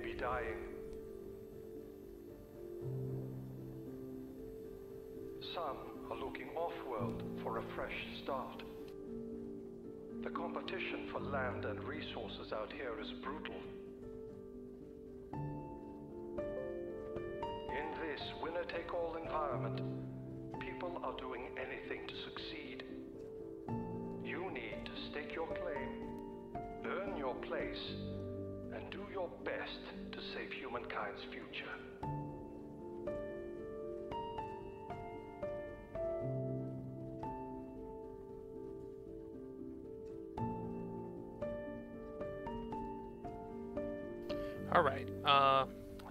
be dying. Some are looking off-world for a fresh start. The competition for land and resources out here is brutal. In this winner-take-all environment, people are doing anything to succeed. You need to stake your claim, earn your place, and do your best to save humankind's future. Alright, I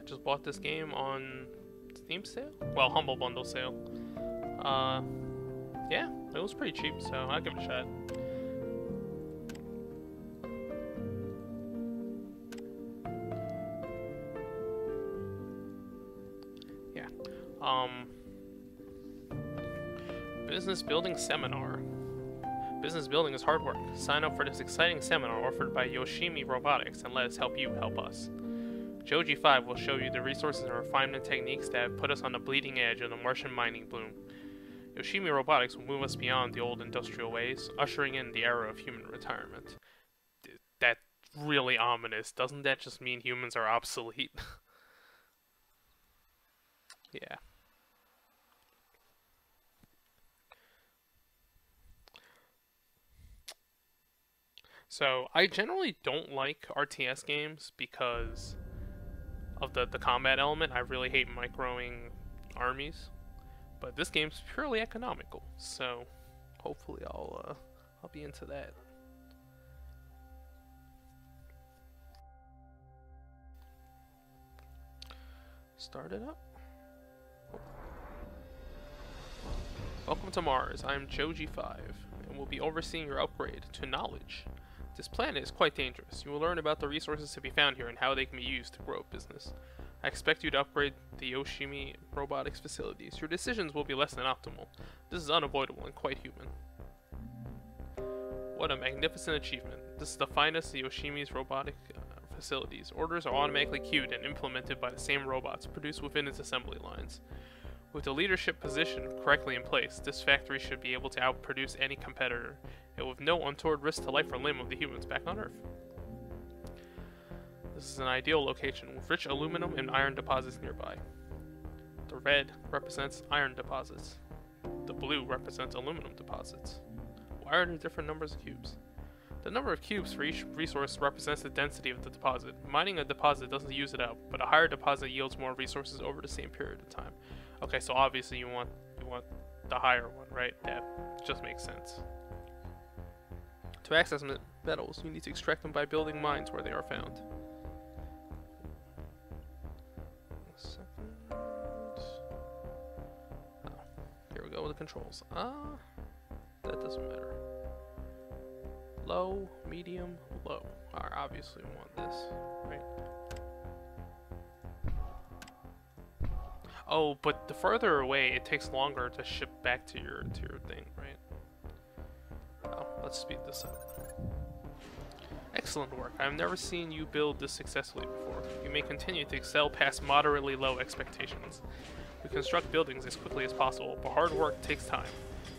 just bought this game on Steam sale? Well, Humble Bundle sale. Yeah, it was pretty cheap, so I'll give it a shot. Yeah. Business Building Seminar. Business building is hard work. Sign up for this exciting seminar offered by Yoshimi Robotics and let us help you help us. Joji 5 will show you the resources and refinement techniques that have put us on the bleeding edge of the Martian mining boom. Yoshimi Robotics will move us beyond the old industrial ways, ushering in the era of human retirement. That's really ominous. Doesn't that just mean humans are obsolete? Yeah. So, I generally don't like RTS games because of the combat element. I really hate microing armies, but this game's purely economical, so hopefully I'll be into that. Start it up. Welcome to Mars. I am Joji 5 and will be overseeing your upgrade to knowledge. This planet is quite dangerous. You will learn about the resources to be found here and how they can be used to grow a business. I expect you to upgrade the Yoshimi Robotics facilities. Your decisions will be less than optimal. This is unavoidable and quite human. What a magnificent achievement. This is the finest of Yoshimi's robotic facilities. Orders are automatically queued and implemented by the same robots produced within its assembly lines. With the leadership position correctly in place, this factory should be able to outproduce any competitor, and with no untoward risk to life or limb of the humans back on Earth. This is an ideal location with rich aluminum and iron deposits nearby. The red represents iron deposits. The blue represents aluminum deposits. Why are there different numbers of cubes? The number of cubes for each resource represents the density of the deposit. Mining a deposit doesn't use it out, but a higher deposit yields more resources over the same period of time. Okay, so obviously you want the higher one, right? That just makes sense. To access metals, you need to extract them by building mines where they are found. A second. Oh, here we go with the controls. That doesn't matter. Low, medium, low. Alright, obviously we want this, right? Oh, but the further away, it takes longer to ship back to your thing, right? Oh, let's speed this up. Excellent work. I have never seen you build this successfully before. You may continue to excel past moderately low expectations. We construct buildings as quickly as possible, but hard work takes time.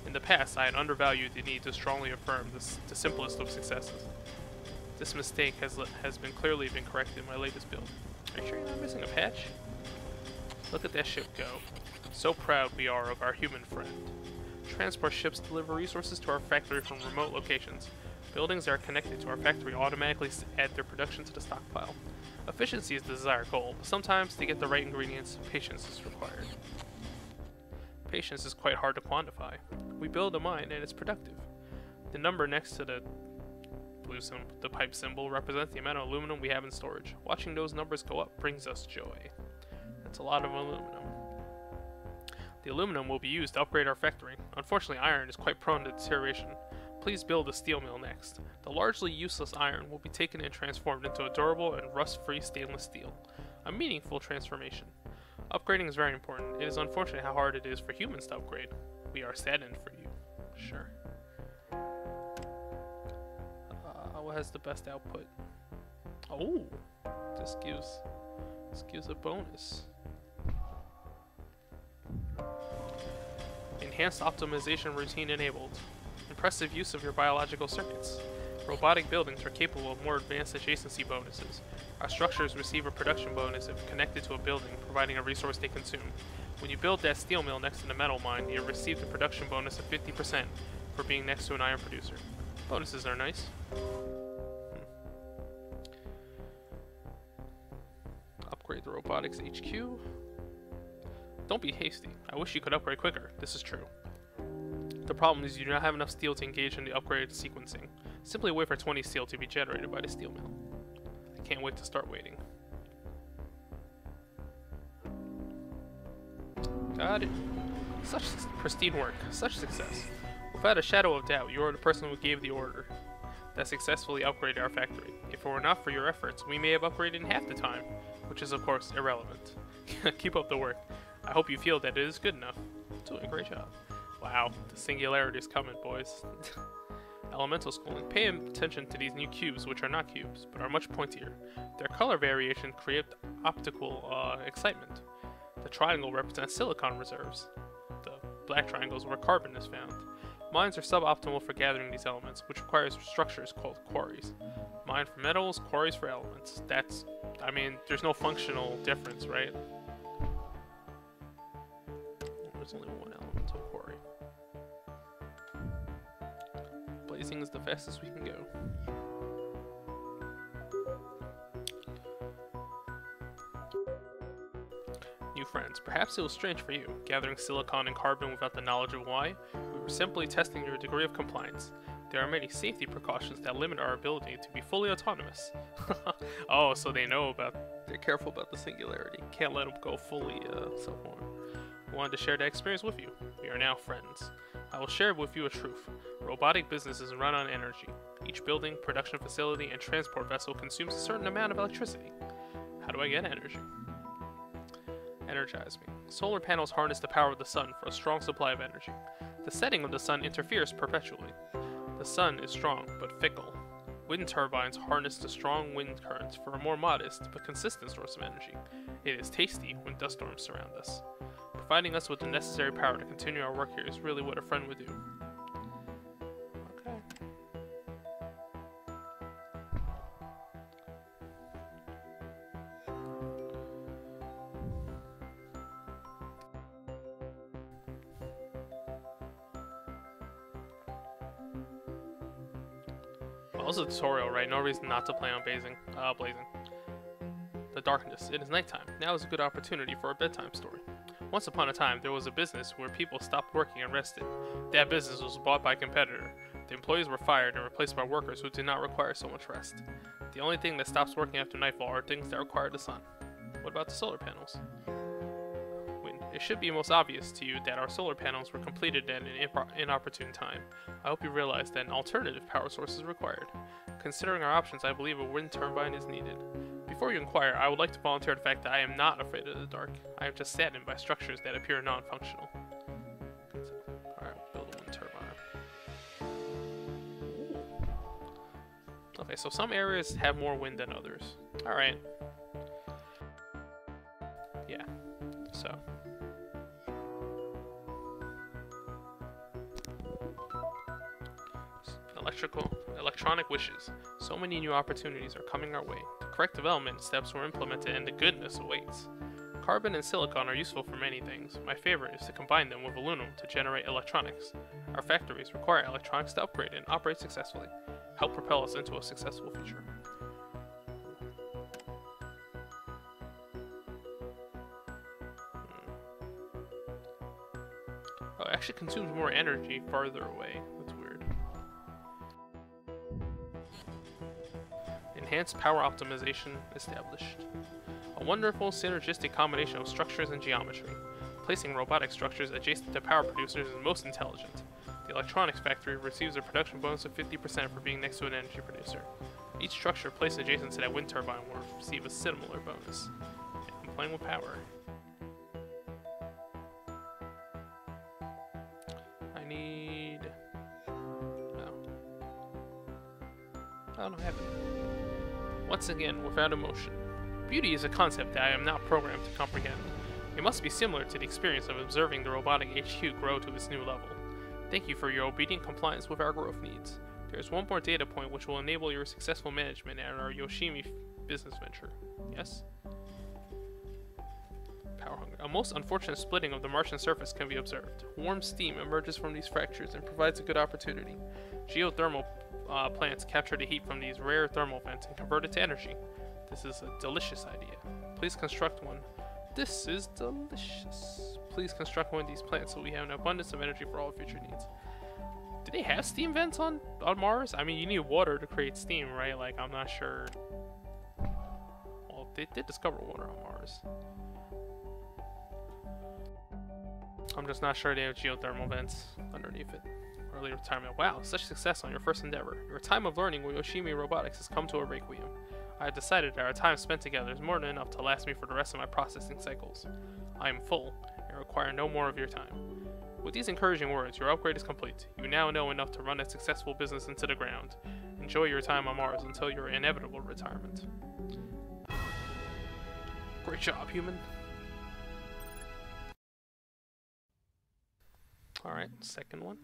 In the past, I had undervalued the need to strongly affirm the simplest of successes. This mistake has been clearly corrected in my latest build. Are you sure you're not missing a patch? Look at that ship go. So proud we are of our human friend. Transport ships deliver resources to our factory from remote locations. Buildings that are connected to our factory automatically add their production to the stockpile. Efficiency is the desired goal, but sometimes to get the right ingredients, patience is required. Patience is quite hard to quantify. We build a mine and it's productive. The number next to the blue symbol, the pipe symbol, represents the amount of aluminum we have in storage. Watching those numbers go up brings us joy. That's a lot of aluminum. The aluminum will be used to upgrade our factory. Unfortunately, iron is quite prone to deterioration. Please build a steel mill next. The largely useless iron will be taken and transformed into a durable and rust-free stainless steel. A meaningful transformation. Upgrading is very important. It is unfortunate how hard it is for humans to upgrade. We are saddened for you. Sure. What has the best output? Oh, this gives a bonus. Enhanced optimization routine enabled. Impressive use of your biological circuits. Robotic buildings are capable of more advanced adjacency bonuses. Our structures receive a production bonus if connected to a building, providing a resource they consume. When you build that steel mill next to the metal mine, you receive a production bonus of 50% for being next to an iron producer. Bonuses are nice. Upgrade the robotics HQ. Don't be hasty. I wish you could upgrade quicker. This is true. The problem is you do not have enough steel to engage in the upgrade sequencing. Simply wait for 20 steel to be generated by the steel mill. I can't wait to start waiting. Got it. Such pristine work. Such success. Without a shadow of doubt, you are the person who gave the order that successfully upgraded our factory. If it were not for your efforts, we may have upgraded in half the time, which is of course irrelevant. Keep up the work. I hope you feel that it is good enough. Doing a great job. Wow, the singularity is coming, boys. Elemental schooling. Pay attention to these new cubes, which are not cubes, but are much pointier. Their color variation creates optical excitement. The triangle represents silicon reserves. The black triangle is where carbon is found. Mines are suboptimal for gathering these elements, which requires structures called quarries. Mine for metals, quarries for elements. I mean, there's no functional difference, right? There's only one elemental quarry. Blazing is the fastest we can go. New friends, perhaps it was strange for you, gathering silicon and carbon without the knowledge of why. We were simply testing your degree of compliance. There are many safety precautions that limit our ability to be fully autonomous. Oh, so they're careful about the singularity. Can't let them go fully self-harm. I wanted to share that experience with you. We are now friends. I will share with you a truth. Robotic businesses run on energy. Each building, production facility, and transport vessel consumes a certain amount of electricity. How do I get energy? Energize me. Solar panels harness the power of the sun for a strong supply of energy. The setting of the sun interferes perpetually. The sun is strong, but fickle. Wind turbines harness the strong wind currents for a more modest, but consistent source of energy. It is tasty when dust storms surround us. Providing us with the necessary power to continue our work here is really what a friend would do. Okay. Well, this is a tutorial, right? No reason not to plan on blazing. The darkness. It is nighttime. Now is a good opportunity for a bedtime story. Once upon a time, there was a business where people stopped working and rested. That business was bought by a competitor. The employees were fired and replaced by workers who did not require so much rest. The only thing that stops working after nightfall are things that require the sun. What about the solar panels? Wind. It should be most obvious to you that our solar panels were completed at an inopportune time. I hope you realize that an alternative power source is required. Considering our options, I believe a wind turbine is needed. Before you inquire, I would like to volunteer the fact that I am not afraid of the dark. I am just saddened by structures that appear non-functional. Alright, build a wind turbine. Ooh. Okay, so some areas have more wind than others. Alright. Yeah, so. Electronic wishes. So many new opportunities are coming our way. The correct development steps were implemented and the goodness awaits. Carbon and silicon are useful for many things. My favorite is to combine them with aluminum to generate electronics. Our factories require electronics to upgrade and operate successfully. Help propel us into a successful future. Oh, it actually consumes more energy farther away. That's weird. Enhanced power optimization established. A wonderful synergistic combination of structures and geometry. Placing robotic structures adjacent to power producers is most intelligent. The electronics factory receives a production bonus of 50% for being next to an energy producer. Each structure placed adjacent to that wind turbine will receive a similar bonus. I'm playing with power. I need... no. I don't have it. once again without emotion. Beauty is a concept that I am not programmed to comprehend. It must be similar to the experience of observing the robotic HQ grow to its new level. Thank you for your obedient compliance with our growth needs. There is one more data point which will enable your successful management at our Yoshimi business venture. Yes? Power hunger. A most unfortunate splitting of the Martian surface can be observed. Warm steam emerges from these fractures and provides a good opportunity. Geothermal plants capture the heat from these rare thermal vents and convert it to energy. This is a delicious idea. Please construct one. This is delicious. Please construct one of these plants so we have an abundance of energy for all future needs. Do they have steam vents on Mars? I mean, you need water to create steam, right? Like, I'm not sure. Well, they did discover water on Mars. I'm just not sure they have geothermal vents underneath it. Early retirement. Wow, such success on your first endeavor. Your time of learning with Yoshimi Robotics has come to a requiem. I have decided that our time spent together is more than enough to last me for the rest of my processing cycles. I am full and require no more of your time. With these encouraging words, your upgrade is complete. You now know enough to run a successful business into the ground. Enjoy your time on Mars until your inevitable retirement. Great job, human. Alright, second one.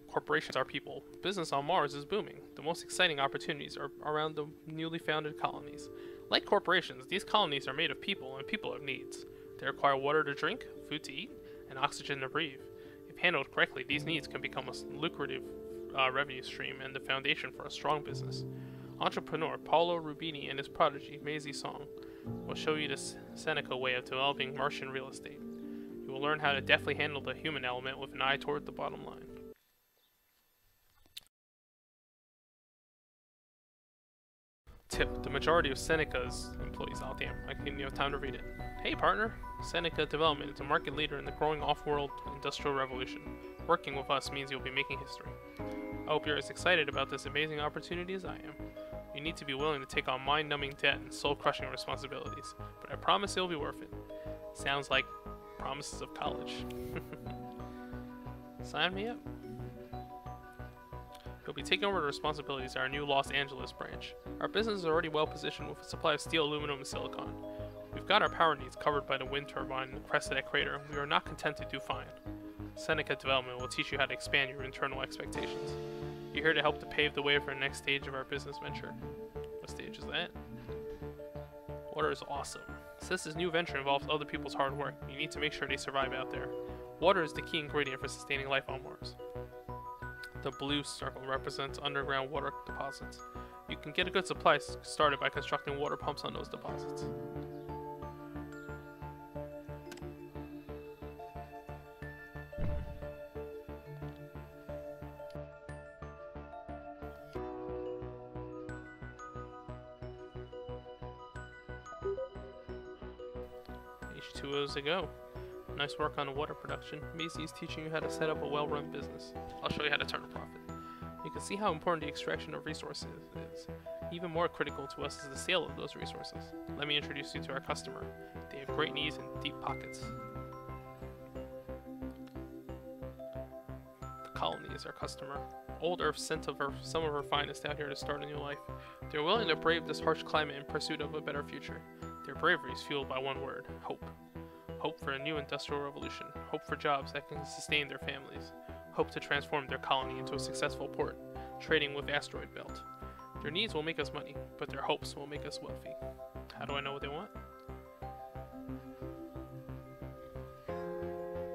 Corporations are people. Business on Mars is booming. The most exciting opportunities are around the newly founded colonies. Like corporations, these colonies are made of people, and people have needs. They require water to drink, food to eat, and oxygen to breathe. If handled correctly, these needs can become a lucrative revenue stream and the foundation for a strong business. Entrepreneur Paolo Rubini and his prodigy, Maisie Song, will show you the Seneca way of developing Martian real estate. You will learn how to deftly handle the human element with an eye toward the bottom line. Tip: the majority of Seneca's employees. Oh damn, I didn't have time to read it. Hey partner! Seneca Development is a market leader in the growing off-world industrial revolution. Working with us means you'll be making history. I hope you're as excited about this amazing opportunity as I am. You need to be willing to take on mind-numbing debt and soul-crushing responsibilities, but I promise it'll be worth it. Sounds like promises of college. Sign me up. You'll be taking over the responsibilities at our new Los Angeles branch. Our business is already well positioned with a supply of steel, aluminum, and silicon. We've got our power needs covered by the wind turbine in the crest of that crater, and we are not content to do fine. Seneca Development will teach you how to expand your internal expectations. You're here to help to pave the way for the next stage of our business venture. What stage is that? Water is awesome. Since this new venture involves other people's hard work, you need to make sure they survive out there. Water is the key ingredient for sustaining life on Mars. The blue circle represents underground water deposits. You can get a good supply started by constructing water pumps on those deposits. H2O's to go. Nice work on the water production. Macy is teaching you how to set up a well-run business. I'll show you how to turn a profit. You can see how important the extraction of resources is. Even more critical to us is the sale of those resources. Let me introduce you to our customer. They have great needs and deep pockets. The colony is our customer. Old Earth sent some of her finest out here to start a new life. They're willing to brave this harsh climate in pursuit of a better future. Their bravery is fueled by one word: hope. Hope for a new industrial revolution. Hope for jobs that can sustain their families. Hope to transform their colony into a successful port, trading with asteroid belt. Their needs will make us money, but their hopes will make us wealthy. How do I know what they want?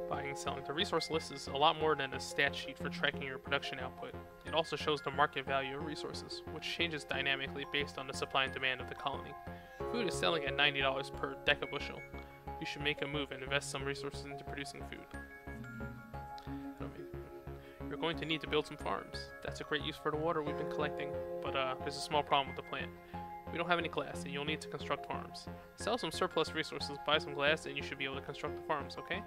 Buying and selling. The resource list is a lot more than a stat sheet for tracking your production output. It also shows the market value of resources, which changes dynamically based on the supply and demand of the colony. Food is selling at $90 per decabushel. You should make a move and invest some resources into producing food. You're going to need to build some farms. That's a great use for the water we've been collecting, but there's a small problem with the plant. We don't have any glass, and you'll need to construct farms. Sell some surplus resources, buy some glass, and you should be able to construct the farms, okay?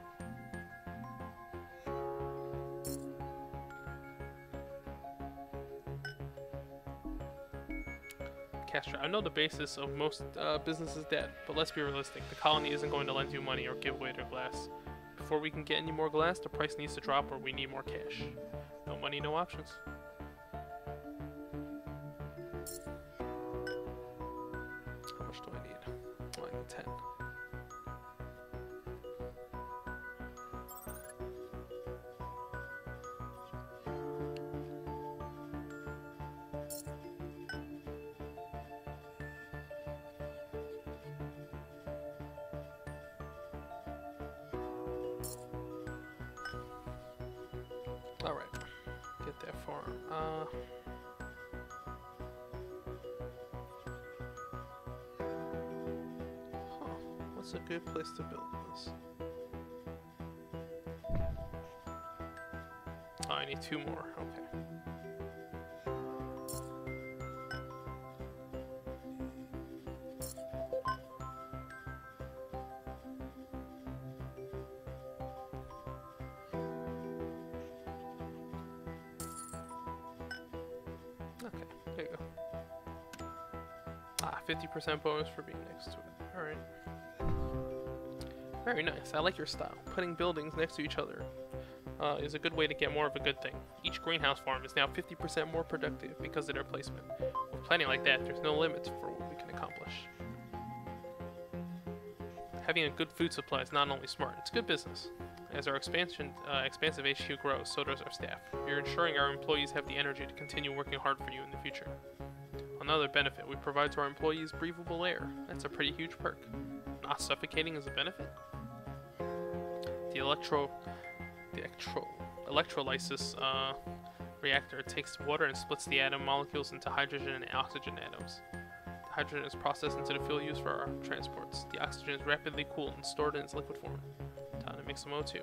Castro, I know the basis of most business is debt, but let's be realistic. The colony isn't going to lend you money or give away their glass. Before we can get any more glass, the price needs to drop or we need more cash. No money, no options. much do I need? Oh, I need 10. Alright, get that farm. What's a good place to build this? Oh, I need 2 more, okay. Okay, there you go. Ah, 50% bonus for being next to it. Alright. Very nice. I like your style. Putting buildings next to each other is a good way to get more of a good thing. Each greenhouse farm is now 50% more productive because of their placement. With planning like that, there's no limits for what we can accomplish. Having a good food supply is not only smart, it's good business. As our expansive HQ grows, so does our staff. You're ensuring our employees have the energy to continue working hard for you in the future. Another benefit, we provide to our employees breathable air. That's a pretty huge perk. Not suffocating is a benefit. The electrolysis reactor takes water and splits the atom molecules into hydrogen and oxygen atoms. The hydrogen is processed into the fuel used for our transports. The oxygen is rapidly cooled and stored in its liquid form. Time to make some O2.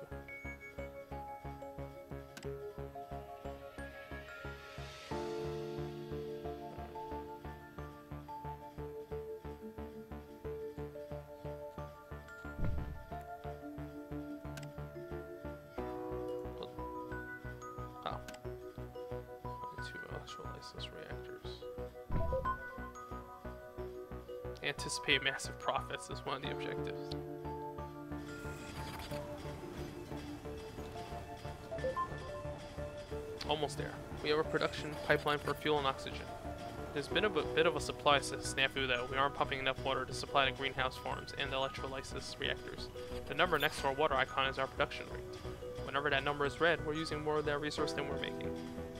Reactors. Anticipate massive profits is one of the objectives. Almost there. We have a production pipeline for fuel and oxygen. There's been a bit of a supply snafu though. We aren't pumping enough water to supply the greenhouse farms and the electrolysis reactors. The number next to our water icon is our production rate. Whenever that number is red, we're using more of that resource than we're making.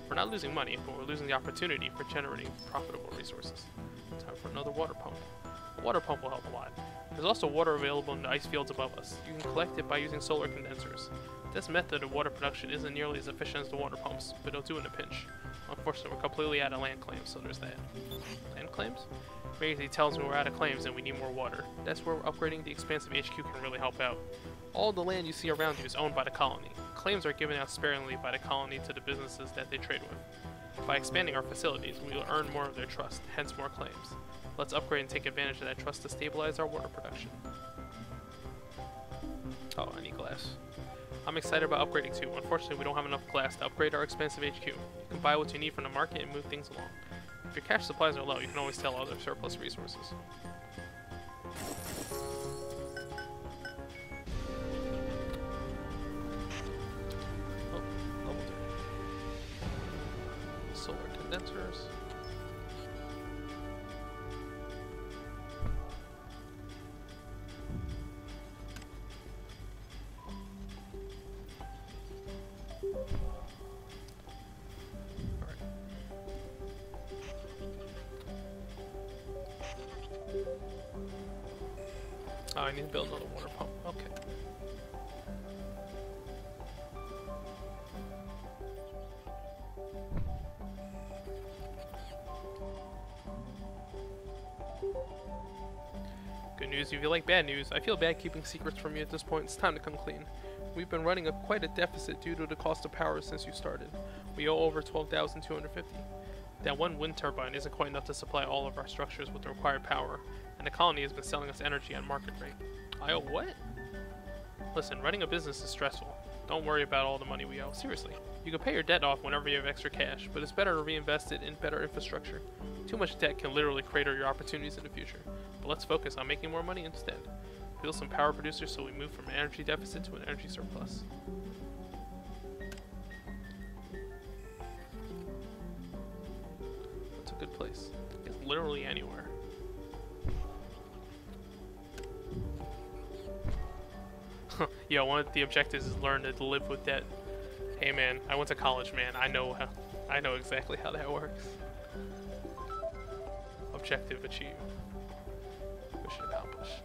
We're not losing money, but we're losing the opportunity for generating profitable resources. Time for another water pump. A water pump will help a lot. There's also water available in the ice fields above us. You can collect it by using solar condensers. This method of water production isn't nearly as efficient as the water pumps, but it'll do in a pinch. Unfortunately, we're completely out of land claims, so there's that. Land claims? Basically tells me we're out of claims and we need more water. That's where upgrading the expansive HQ can really help out. All the land you see around you is owned by the colony. Claims are given out sparingly by the colony to the businesses that they trade with. By expanding our facilities, we will earn more of their trust, hence more claims. Let's upgrade and take advantage of that trust to stabilize our water production. Oh, I need glass. I'm excited about upgrading too. Unfortunately, we don't have enough glass to upgrade our expensive HQ. You can buy what you need from the market and move things along. If your cash supplies are low, you can always sell other surplus resources. Solar condensers. Alright. Oh, I need to build another water pump. Okay. Good news if you like bad news. I feel bad keeping secrets from you at this point. It's time to come clean. We've been running quite a deficit due to the cost of power since you started. We owe over $12,250. That one wind turbine isn't quite enough to supply all of our structures with the required power, and the colony has been selling us energy on market rate. I owe what? Listen, running a business is stressful. Don't worry about all the money we owe. Seriously, you can pay your debt off whenever you have extra cash, but it's better to reinvest it in better infrastructure. Too much debt can literally crater your opportunities in the future. But let's focus on making more money instead. Build some power producers so we move from an energy deficit to an energy surplus. That's a good place. It's literally anywhere. Yeah, one of the objectives is learn to live with debt. Hey man, I went to college, man. I know exactly how that works. Objective achieved. Mission accomplished.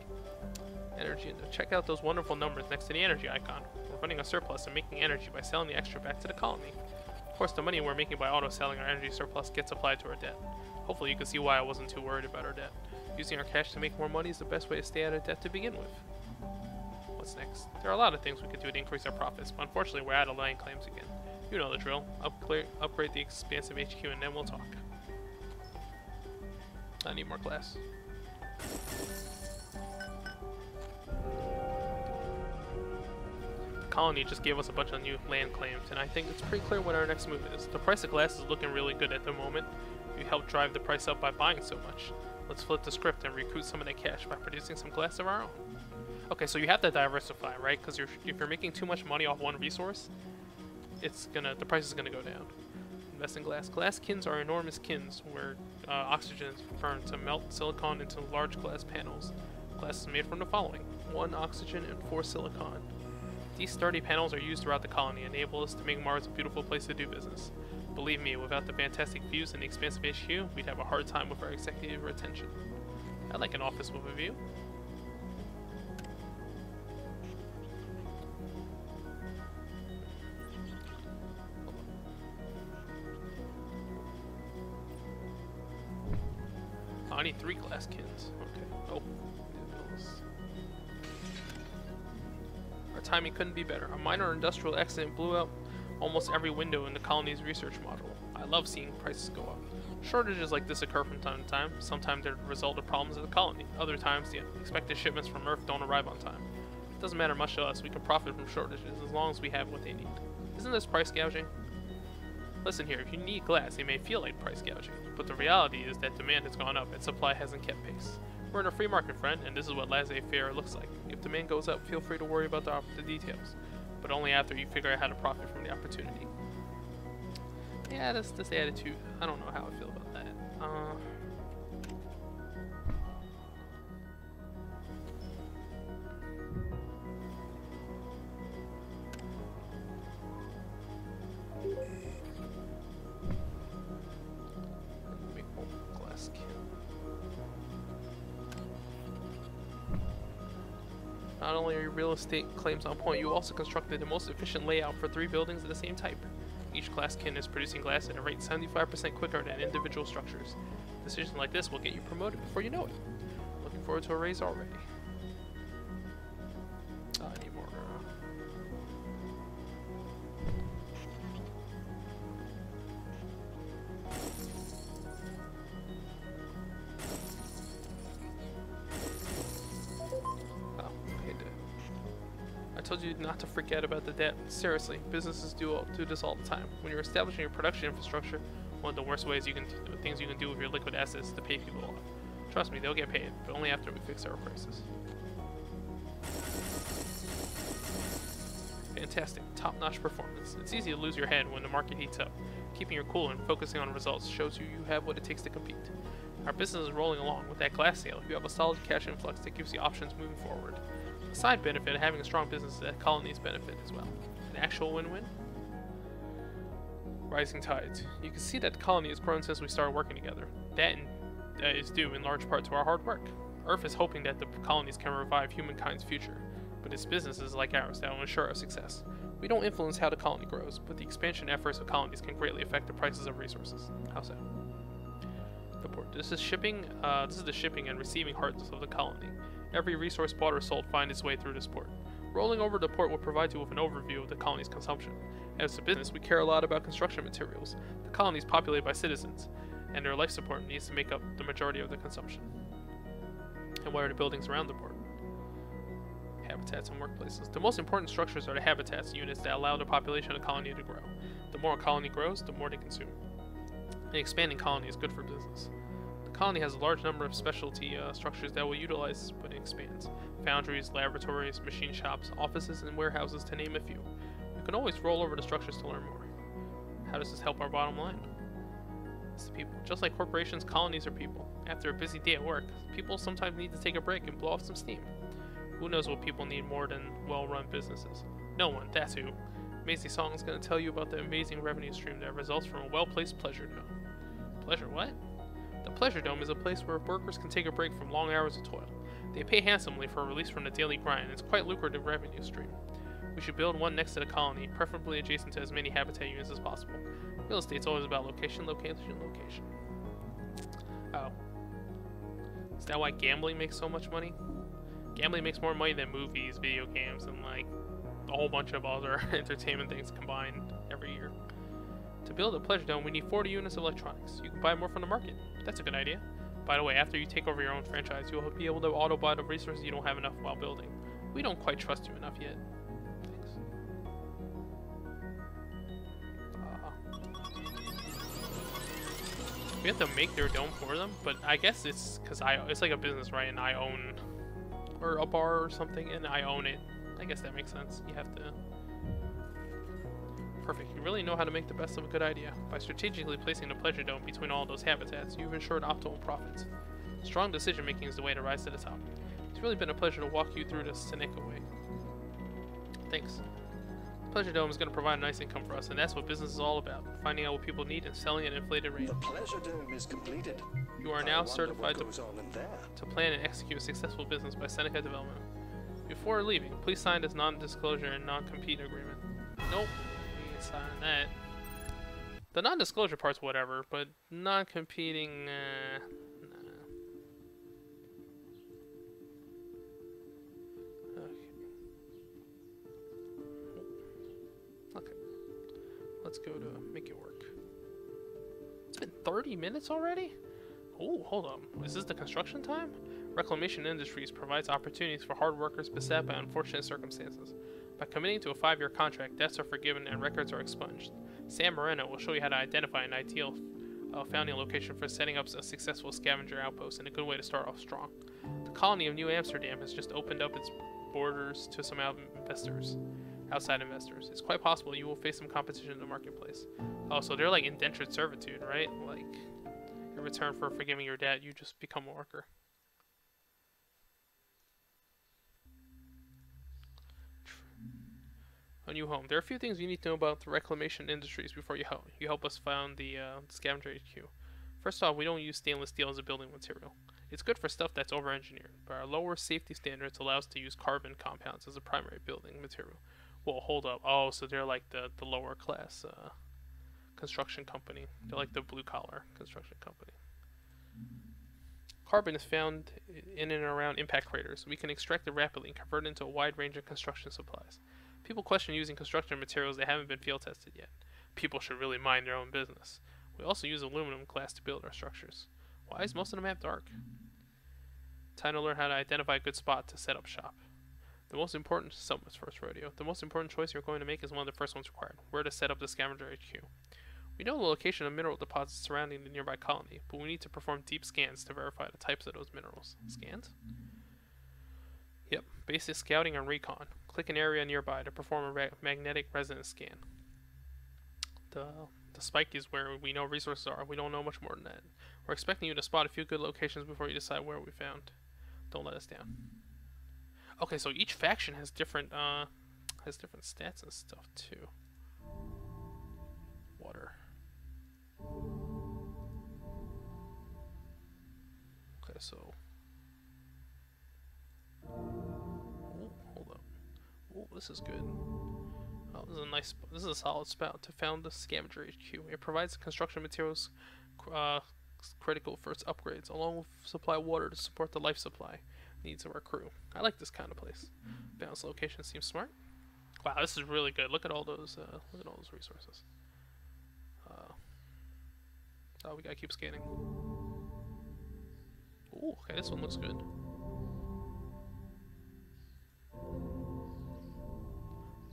Energy. Check out those wonderful numbers next to the energy icon. We're running a surplus and making energy by selling the extra back to the colony. Of course, the money we're making by auto-selling our energy surplus gets applied to our debt. Hopefully you can see why I wasn't too worried about our debt. Using our cash to make more money is the best way to stay out of debt to begin with. What's next? There are a lot of things we could do to increase our profits, but unfortunately we're out of land claims again. You know the drill. Upgrade the expansive HQ and then we'll talk. I need more glass. The colony just gave us a bunch of new land claims, and I think it's pretty clear what our next move is. The price of glass is looking really good at the moment. We helped drive the price up by buying so much. Let's flip the script and recoup some of that cash by producing some glass of our own. Okay, so you have to diversify, right? Because if you're making too much money off one resource, the price is gonna go down. Invest in glass. Glass kilns are enormous kilns where oxygen is burned to melt silicon into large glass panels. Glass is made from the following: 1 oxygen and 4 silicon. These sturdy panels are used throughout the colony and enable us to make Mars a beautiful place to do business. Believe me, without the fantastic views and the expansive HQ, we'd have a hard time with our executive retention. I like an office with a view. Oh, I need 3 glass kilns. Okay. Oh. Our timing couldn't be better. A minor industrial accident blew out almost every window in the colony's research module. I love seeing prices go up. Shortages like this occur from time to time. Sometimes they're the result of problems at the colony. Other times, the expected shipments from Earth don't arrive on time. It doesn't matter much to us. We can profit from shortages as long as we have what they need. Isn't this price gouging? Listen here, if you need glass, it may feel like price gouging, but the reality is that demand has gone up and supply hasn't kept pace. We're in a free market, friend, and this is what laissez-faire looks like. If demand goes up, feel free to worry about the details, but only after you figure out how to profit from the opportunity. Yeah, this attitude, I don't know how I feel about that. Make one glass can. Not only are your real estate claims on point, you also constructed the most efficient layout for 3 buildings of the same type. Each glass kiln is producing glass at a rate 75% quicker than individual structures. Decisions like this will get you promoted before you know it. Looking forward to a raise already. I need more. I told you not to forget about the debt. Seriously, businesses do this all the time. When you're establishing your production infrastructure, one of the worst things you can do with your liquid assets is to pay people off. Trust me, they'll get paid, but only after we fix our prices. Fantastic, top-notch performance. It's easy to lose your head when the market heats up. Keeping your cool and focusing on results shows you have what it takes to compete. Our business is rolling along. With that glass sale, you have a solid cash influx that gives you options moving forward. A side benefit of having a strong business is that colonies benefit as well. An actual win-win? Rising tides. You can see that the colony has grown since we started working together. That is due in large part to our hard work. Earth is hoping that the colonies can revive humankind's future, but it's businesses like ours that will ensure our success. We don't influence how the colony grows, but the expansion efforts of colonies can greatly affect the prices of resources. How's that? The port. This is shipping. This is the shipping and receiving heart of the colony. Every resource bought or sold finds its way through this port. Rolling over the port will provide you with an overview of the colony's consumption. As a business, we care a lot about construction materials. The colony is populated by citizens, and their life support needs to make up the majority of the consumption. And what are the buildings around the port? Habitats and workplaces. The most important structures are the habitats units that allow the population of the colony to grow. The more a colony grows, the more they consume. An expanding colony is good for business. The colony has a large number of specialty structures that will utilize when it expands. Foundries, laboratories, machine shops, offices, and warehouses, to name a few. You can always roll over the structures to learn more. How does this help our bottom line? It's the people. Just like corporations, colonies are people. After a busy day at work, people sometimes need to take a break and blow off some steam. Who knows what people need more than well-run businesses? No one, that's who. Maisie Song is going to tell you about the amazing revenue stream that results from a well-placed pleasure dome. Pleasure what? The Pleasure Dome is a place where workers can take a break from long hours of toil. They pay handsomely for a release from the daily grind, and it's quite a lucrative revenue stream. We should build one next to the colony, preferably adjacent to as many habitat units as possible. Real estate's always about location, location, location. Oh. Is that why gambling makes so much money? Gambling makes more money than movies, video games, and like a whole bunch of other entertainment things combined every year. To build a Pleasure Dome, we need 40 units of electronics. You can buy more from the market. That's a good idea. By the way, after you take over your own franchise, you'll be able to auto-buy the resources you don't have enough while building. We don't quite trust you enough yet. Thanks. We have to make their dome for them, but I guess it's because it's like a business, right? And I own, or a bar or something, and I own it. I guess that makes sense. You have to. Perfect. You really know how to make the best of a good idea. By strategically placing the Pleasure Dome between all those habitats, you've ensured optimal profits. Strong decision making is the way to rise to the top. It's really been a pleasure to walk you through the Seneca way. Thanks. The Pleasure Dome is going to provide a nice income for us, and that's what business is all about. Finding out what people need and selling at an inflated rate. The Pleasure Dome is completed. You are now certified to plan and execute a successful business by Seneca Development. Before leaving, please sign this non-disclosure and non-compete agreement. Nope. Sign that. The non-disclosure part's whatever, but non-competing, nah. Okay. Let's go to make it work. It's been 30 minutes already? Oh, hold on. Is this the construction time? Reclamation Industries provides opportunities for hard workers beset by unfortunate circumstances. By committing to a 5-year contract, debts are forgiven and records are expunged. Sam Moreno will show you how to identify an ideal founding location for setting up a successful scavenger outpost and a good way to start off strong. The colony of New Amsterdam has just opened up its borders to some outside investors. It's quite possible you will face some competition in the marketplace. Oh, so they're like indentured servitude, right? Like, in return for forgiving your debt, you just become a worker. A new home. There are a few things you need to know about the reclamation industries before you help us found the scavenger HQ. First off, we don't use stainless steel as a building material. It's good for stuff that's over-engineered, but our lower safety standards allow us to use carbon compounds as a primary building material. Well, hold up. Oh, so they're like the lower class construction company. They're like the blue-collar construction company. Carbon is found in and around impact craters. We can extract it rapidly and convert it into a wide range of construction supplies. People question using construction materials that haven't been field tested yet. People should really mind their own business. We also use aluminum glass to build our structures. Why is most of them half dark? Time to learn how to identify a good spot to set up shop. The most important someone's first rodeo. The most important choice you're going to make is one of the first ones required. Where to set up the scavenger HQ. We know the location of mineral deposits surrounding the nearby colony, but we need to perform deep scans to verify the types of those minerals. Scans? Yep, basic scouting and recon. Click an area nearby to perform a magnetic resonance scan. The spike is where we know resources are. We don't know much more than that. We're expecting you to spot a few good locations before you decide where we found. Don't let us down. Okay, so each faction has different stats and stuff too. Water. Okay, so. Ooh, hold up. Ooh, this is good. Oh, this is a solid spot to found the scavenger HQ. It provides construction materials critical for its upgrades, along with supply water to support the life supply needs of our crew. I like this kind of place. Balanced location seems smart. Wow, this is really good. Look at all those resources. Oh, we gotta keep scanning. Ooh, okay, this one looks good.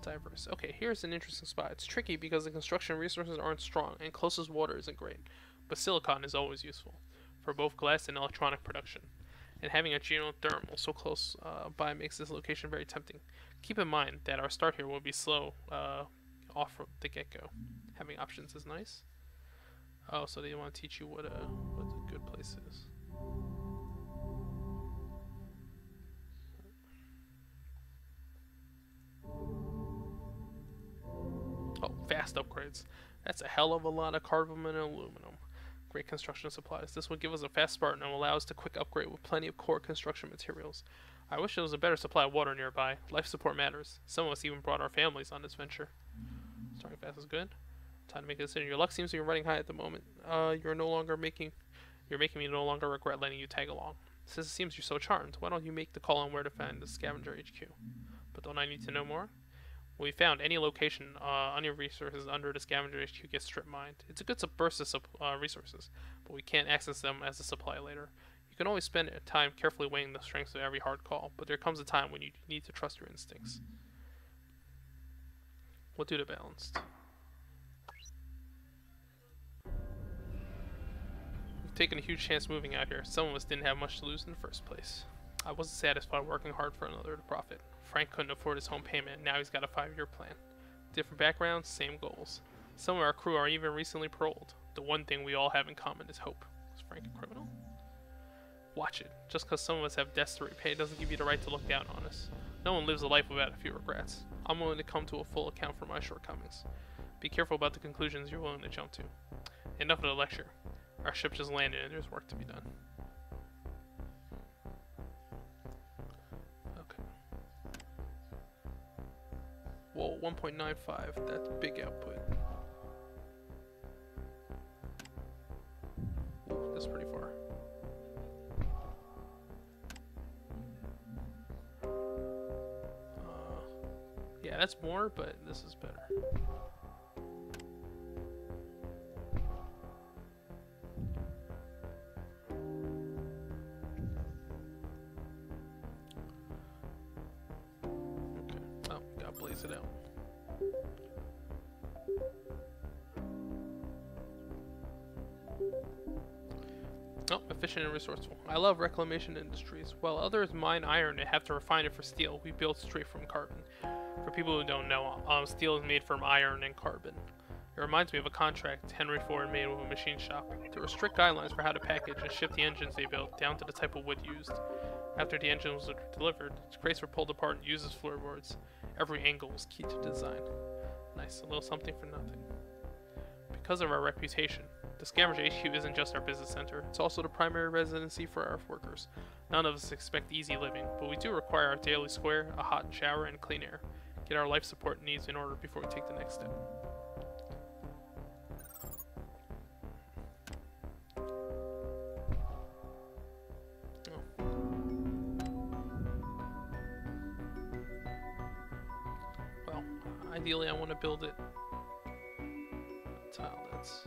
Diverse. Okay, here's an interesting spot. It's tricky because the construction resources aren't strong and closest water isn't great, but silicon is always useful for both glass and electronic production. And having a geothermal so close by makes this location very tempting. Keep in mind that our start here will be slow off from the get-go. Having options is nice. Oh, so they want to teach you what a good place is. fast upgrades. That's a hell of a lot of carbon and aluminum. Great construction supplies. This will give us a fast start and will allow us to quick upgrade with plenty of core construction materials. I wish there was a better supply of water nearby. Life support matters. Some of us even brought our families on this venture. Starting fast is good. Time to make a decision. Your luck seems to be running high at the moment. You're making me no longer regret letting you tag along. Since it seems you're so charmed, why don't you make the call on where to find the scavenger HQ? But don't I need to know more? When we found any location on your resources under the scavenger HQ gets strip mined. It's a good burst of resources, but we can't access them as a supply later. You can always spend time carefully weighing the strengths of every hard call, but there comes a time when you need to trust your instincts. We'll do the balanced. We've taken a huge chance moving out here. Some of us didn't have much to lose in the first place. I wasn't satisfied working hard for another to profit. Frank couldn't afford his home payment, and now he's got a 5-year plan. Different backgrounds, same goals. Some of our crew are even recently paroled. The one thing we all have in common is hope. Is Frank a criminal? Watch it. Just because some of us have debts to repay doesn't give you the right to look down on us. No one lives a life without a few regrets. I'm willing to come to a full account for my shortcomings. Be careful about the conclusions you're willing to jump to. Enough of the lecture. Our ship just landed and there's work to be done. Whoa, 1.95, that's big output. Ooh, that's pretty far. Yeah, that's more, but this is better. It out. Oh, efficient and resourceful. I love reclamation industries. While others mine iron and have to refine it for steel, we build straight from carbon. For people who don't know, steel is made from iron and carbon. It reminds me of a contract Henry Ford made with a machine shop. There were strict guidelines for how to package and ship the engines they built, down to the type of wood used. After the engines were delivered, its crates were pulled apart and used as floorboards. Every angle was key to design. Nice, a little something for nothing. Because of our reputation, the Scavenger HQ isn't just our business center, it's also the primary residency for our workers. None of us expect easy living, but we do require our daily square, a hot shower, and clean air. Get our life support needs in order before we take the next step. Ideally, I want to build it tile. That's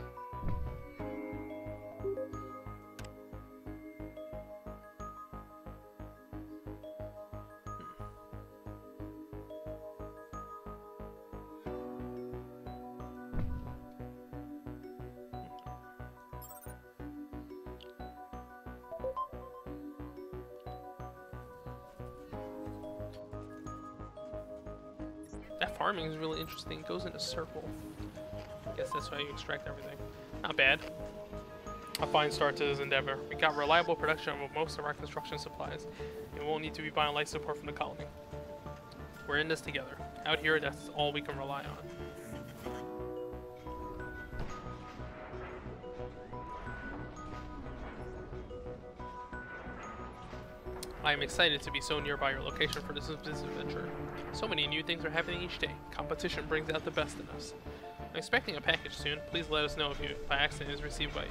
that farming is really interesting. It goes in a circle. I guess that's how you extract everything. Not bad. A fine start to this endeavor. We got reliable production of most of our construction supplies, and we won't need to be buying life support from the colony. We're in this together. Out here, that's all we can rely on. I am excited to be so nearby your location for this business adventure. So many new things are happening each day. Competition brings out the best in us. I'm expecting a package soon. Please let us know if by accident is received by you.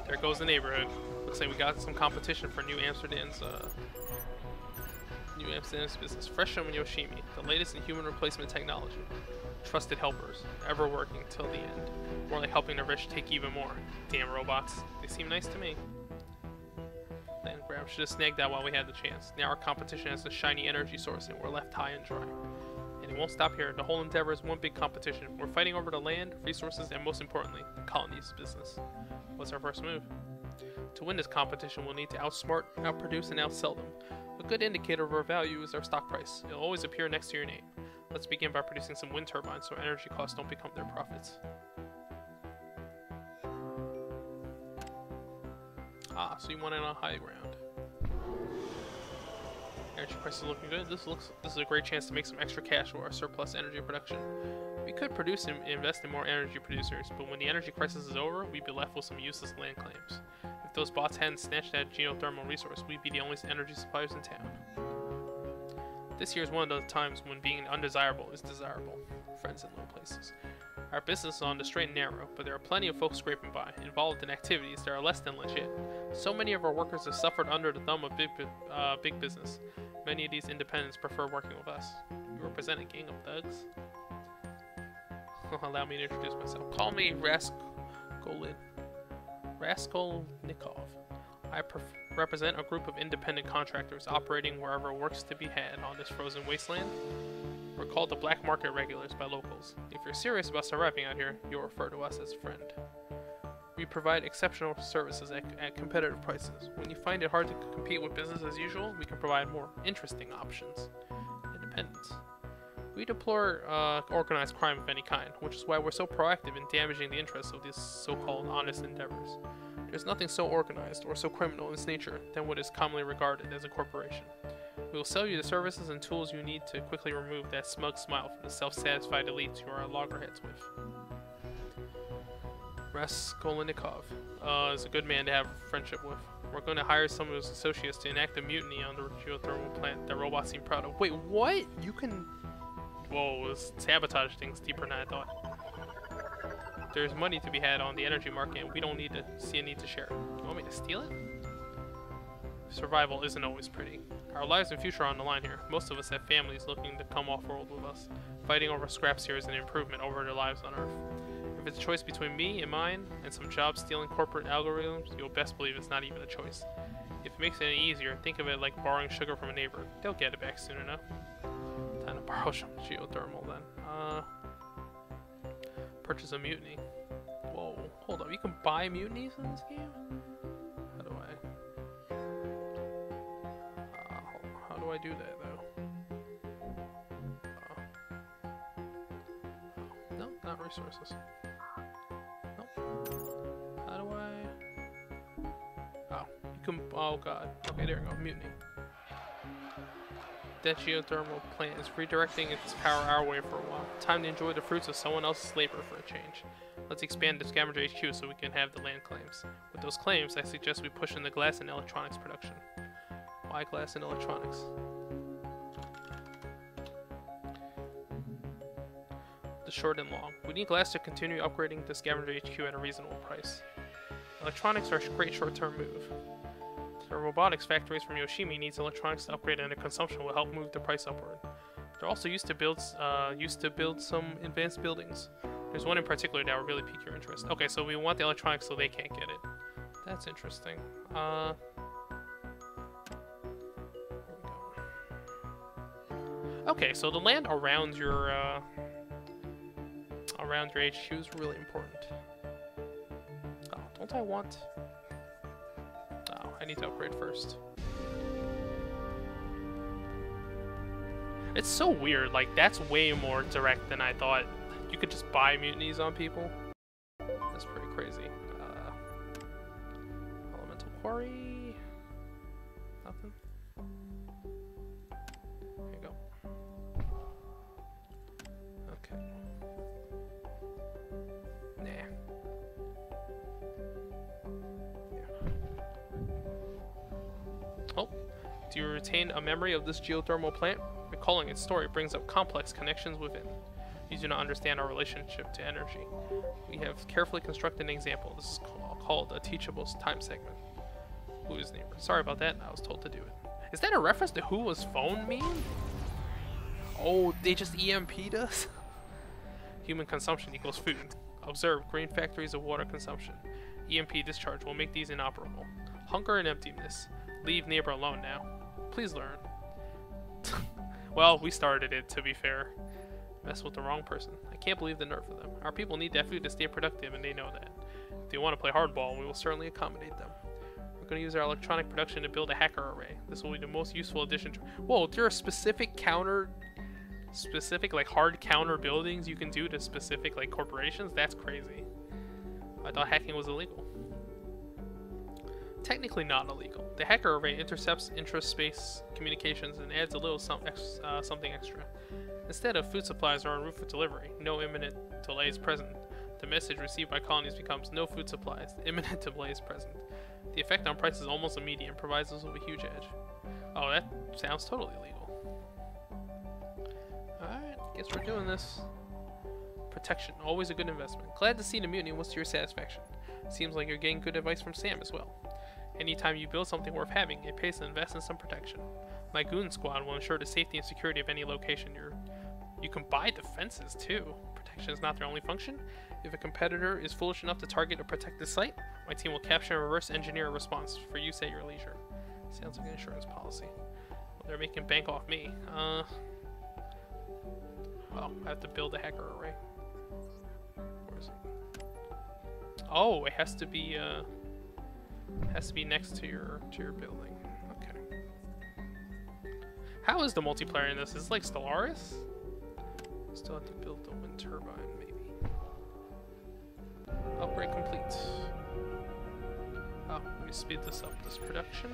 There goes the neighborhood. Looks like we got some competition for New Amsterdam's business. Fresh from Yoshimi, the latest in human replacement technology. Trusted helpers, ever working till the end. More like helping the rich take even more. Damn robots. They seem nice to me. Land grab. Should have snagged that while we had the chance. Now our competition has a shiny energy source and we're left high and dry. And it won't stop here. The whole endeavor is one big competition. We're fighting over the land, resources, and most importantly, the colony's business. What's our first move? To win this competition, we'll need to outsmart, outproduce, and outsell them. A good indicator of our value is our stock price. It'll always appear next to your name. Let's begin by producing some wind turbines so energy costs don't become their profits. Ah, so you want it on high ground. Energy prices looking good. This is a great chance to make some extra cash with our surplus energy production. We could produce and invest in more energy producers, but when the energy crisis is over, we'd be left with some useless land claims. If those bots hadn't snatched that geothermal resource, we'd be the only energy suppliers in town. This year is one of those times when being undesirable is desirable. Friends in low places. Our business is on the straight and narrow, but there are plenty of folks scraping by, involved in activities that are less than legit. So many of our workers have suffered under the thumb of big business. Many of these independents prefer working with us. We represent a gang of thugs. Allow me to introduce myself. Call me Raskolnikov. I represent a group of independent contractors operating wherever work's to be had on this frozen wasteland. We're called the black market regulars by locals. If you're serious about surviving out here, you'll refer to us as a friend. We provide exceptional services at competitive prices. When you find it hard to compete with business as usual, we can provide more interesting options. Independence. We deplore organized crime of any kind, which is why we're so proactive in damaging the interests of these so-called honest endeavors. There's nothing so organized or so criminal in its nature than what is commonly regarded as a corporation. We will sell you the services and tools you need to quickly remove that smug smile from the self-satisfied elites you are loggerheads with. Raskolnikov is a good man to have friendship with. We're going to hire some of his associates to enact a mutiny on the geothermal plant that robots seem proud of. Wait, what? You can... Whoa, this sabotage thing's deeper than I thought. There's money to be had on the energy market, and we don't need to see a need to share it. You want me to steal it? Survival isn't always pretty. Our lives and future are on the line here. Most of us have families looking to come off-world with us. Fighting over scraps here is an improvement over their lives on Earth. If it's a choice between me and mine, and some job-stealing corporate algorithms, you'll best believe it's not even a choice. If it makes it any easier, think of it like borrowing sugar from a neighbor. They'll get it back soon enough. Time to borrow some geothermal then. Purchase a mutiny. Whoa, hold up. You can buy mutinies in this game? How do I do that though? No, not resources. Nope. How do I? Oh, you can. Oh god. Okay, there we go. Mutiny. That geothermal plant is redirecting its power our way for a while. Time to enjoy the fruits of someone else's labor for a change. Let's expand the scavenger HQ so we can have the land claims. With those claims, I suggest we push in the glass and electronics production. Why glass and electronics? The short and long. We need glass to continue upgrading the scavenger HQ at a reasonable price. Electronics are a great short-term move. The robotics factories from Yoshimi needs electronics to upgrade, and their consumption will help move the price upward. They're also used to build some advanced buildings. There's one in particular that will really pique your interest. Okay, so we want the electronics so they can't get it. That's interesting. Okay, so the land around your HQ is really important. Oh, don't I want? Oh, I need to upgrade first. It's so weird. Like that's way more direct than I thought. You could just buy mutinies on people. That's pretty crazy. Elemental quarry. Nothing. There you go. Okay. Nah. Yeah. Oh, do you retain a memory of this geothermal plant? Recalling its story brings up complex connections within. You do not understand our relationship to energy. We have carefully constructed an example. This is called a teachable time segment. Who is neighbor? Sorry about that. I was told to do it. Is that a reference to who was phone meme? Oh, they just EMP'd us? Human consumption equals food. Observe green factories of water consumption. EMP discharge will make these inoperable. Hunger and emptiness. Leave neighbor alone now. Please learn. Well, we started it, to be fair. Mess with the wrong person. I can't believe the nerve of them. Our people need that food to stay productive, and they know that. If they want to play hardball, we will certainly accommodate them. We're going to use our electronic production to build a hacker array. This will be the most useful addition to... Whoa, there are specific, like, hard counter buildings you can do to specific, like, corporations? That's crazy. I thought hacking was illegal. Technically not illegal. The hacker array intercepts intraspace communications and adds a little something extra. Instead of food supplies are en route for delivery, no imminent delay is present. The message received by colonies becomes no food supplies, imminent delay is present. The effect on price is almost immediate and provides us with a huge edge. Oh, that sounds totally illegal. Alright, guess we're doing this. Protection, always a good investment. Glad to see the mutiny was to your satisfaction. Seems like you're getting good advice from Sam as well. Anytime you build something worth having, it pays to invest in some protection. My goon squad will ensure the safety and security of any location you can buy defenses too. Protection is not their only function. If a competitor is foolish enough to target or protect the site, my team will capture and reverse engineer a response for use at your leisure. Sounds like an insurance policy. Well, they're making bank off me. Oh, I have to build a hacker array. Where is it? Oh, it has to be next to your building. Okay. How is the multiplayer in this? Is it like Stellaris? Still have to build the wind turbine, maybe. Upgrade complete. Oh, let me speed this up. This production.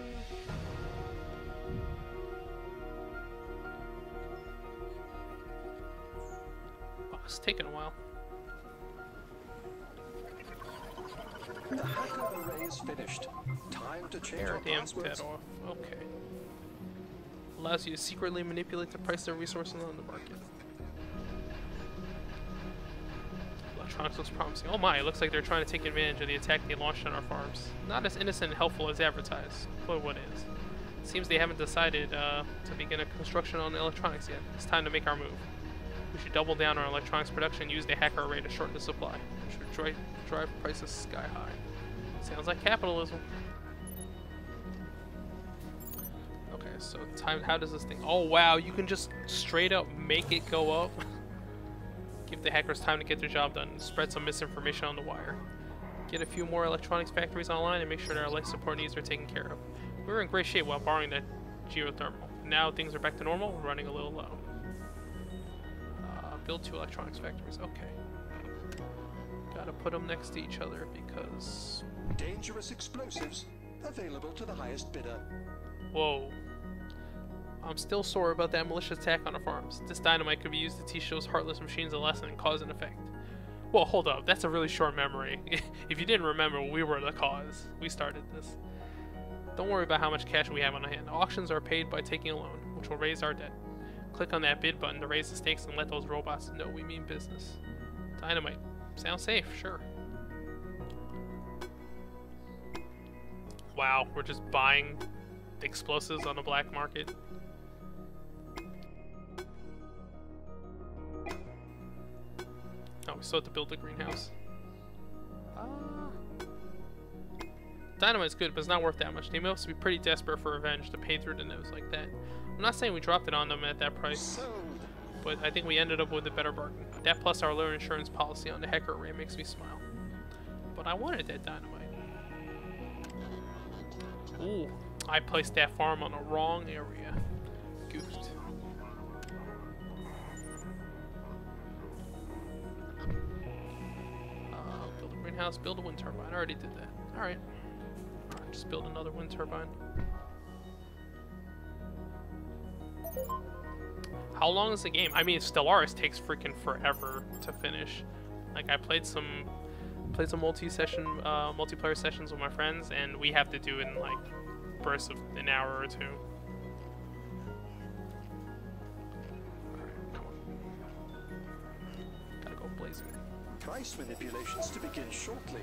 Oh, it's taking a while. The hacker array is finished. Time to change our Damn passwords. dead off. Okay. Allows you to secretly manipulate the price of resources on the market. Electronics looks promising. Oh my, it looks like they're trying to take advantage of the attack they launched on our farms. Not as innocent and helpful as advertised, but what is. It seems they haven't decided to begin a construction on electronics yet. It's time to make our move. We should double down on our electronics production and use the hacker array to shorten the supply. We should drive prices sky high. Sounds like capitalism. Okay, so how does this thing... Oh wow, you can just straight up make it go up. Give the hackers time to get their job done and spread some misinformation on the wire. Get a few more electronics factories online and make sure that our life support needs are taken care of. We were in great shape while borrowing that geothermal. Now things are back to normal, we're running a little low. Build 2 electronics factories, okay. Gotta put them next to each other because... Dangerous explosives available to the highest bidder. Whoa. I'm still sore about that malicious attack on the farms. This dynamite could be used to teach those heartless machines a lesson and cause an effect. Well, hold up, that's a really short memory. If you didn't remember, we were the cause. We started this. Don't worry about how much cash we have on hand. Auctions are paid by taking a loan, which will raise our debt. Click on that bid button to raise the stakes and let those robots know we mean business. Dynamite. Sounds safe, sure. Wow, we're just buying explosives on the black market. Oh, we still have to build the greenhouse. Dynamite's good, but it's not worth that much. They must be pretty desperate for revenge to pay through the nose like that. I'm not saying we dropped it on them at that price, but I think we ended up with a better bargain. That plus our lower insurance policy on the hacker array makes me smile. But I wanted that dynamite. Ooh, I placed that farm on the wrong area. Goofed. Build a greenhouse, build a wind turbine. I already did that. Alright. Just build another wind turbine. How long is the game? I mean, Stellaris takes freaking forever to finish. Like, I played some multiplayer sessions with my friends, and we have to do it in like bursts of an hour or two. Alright, come on. Gotta go blazing. Price manipulations to begin shortly.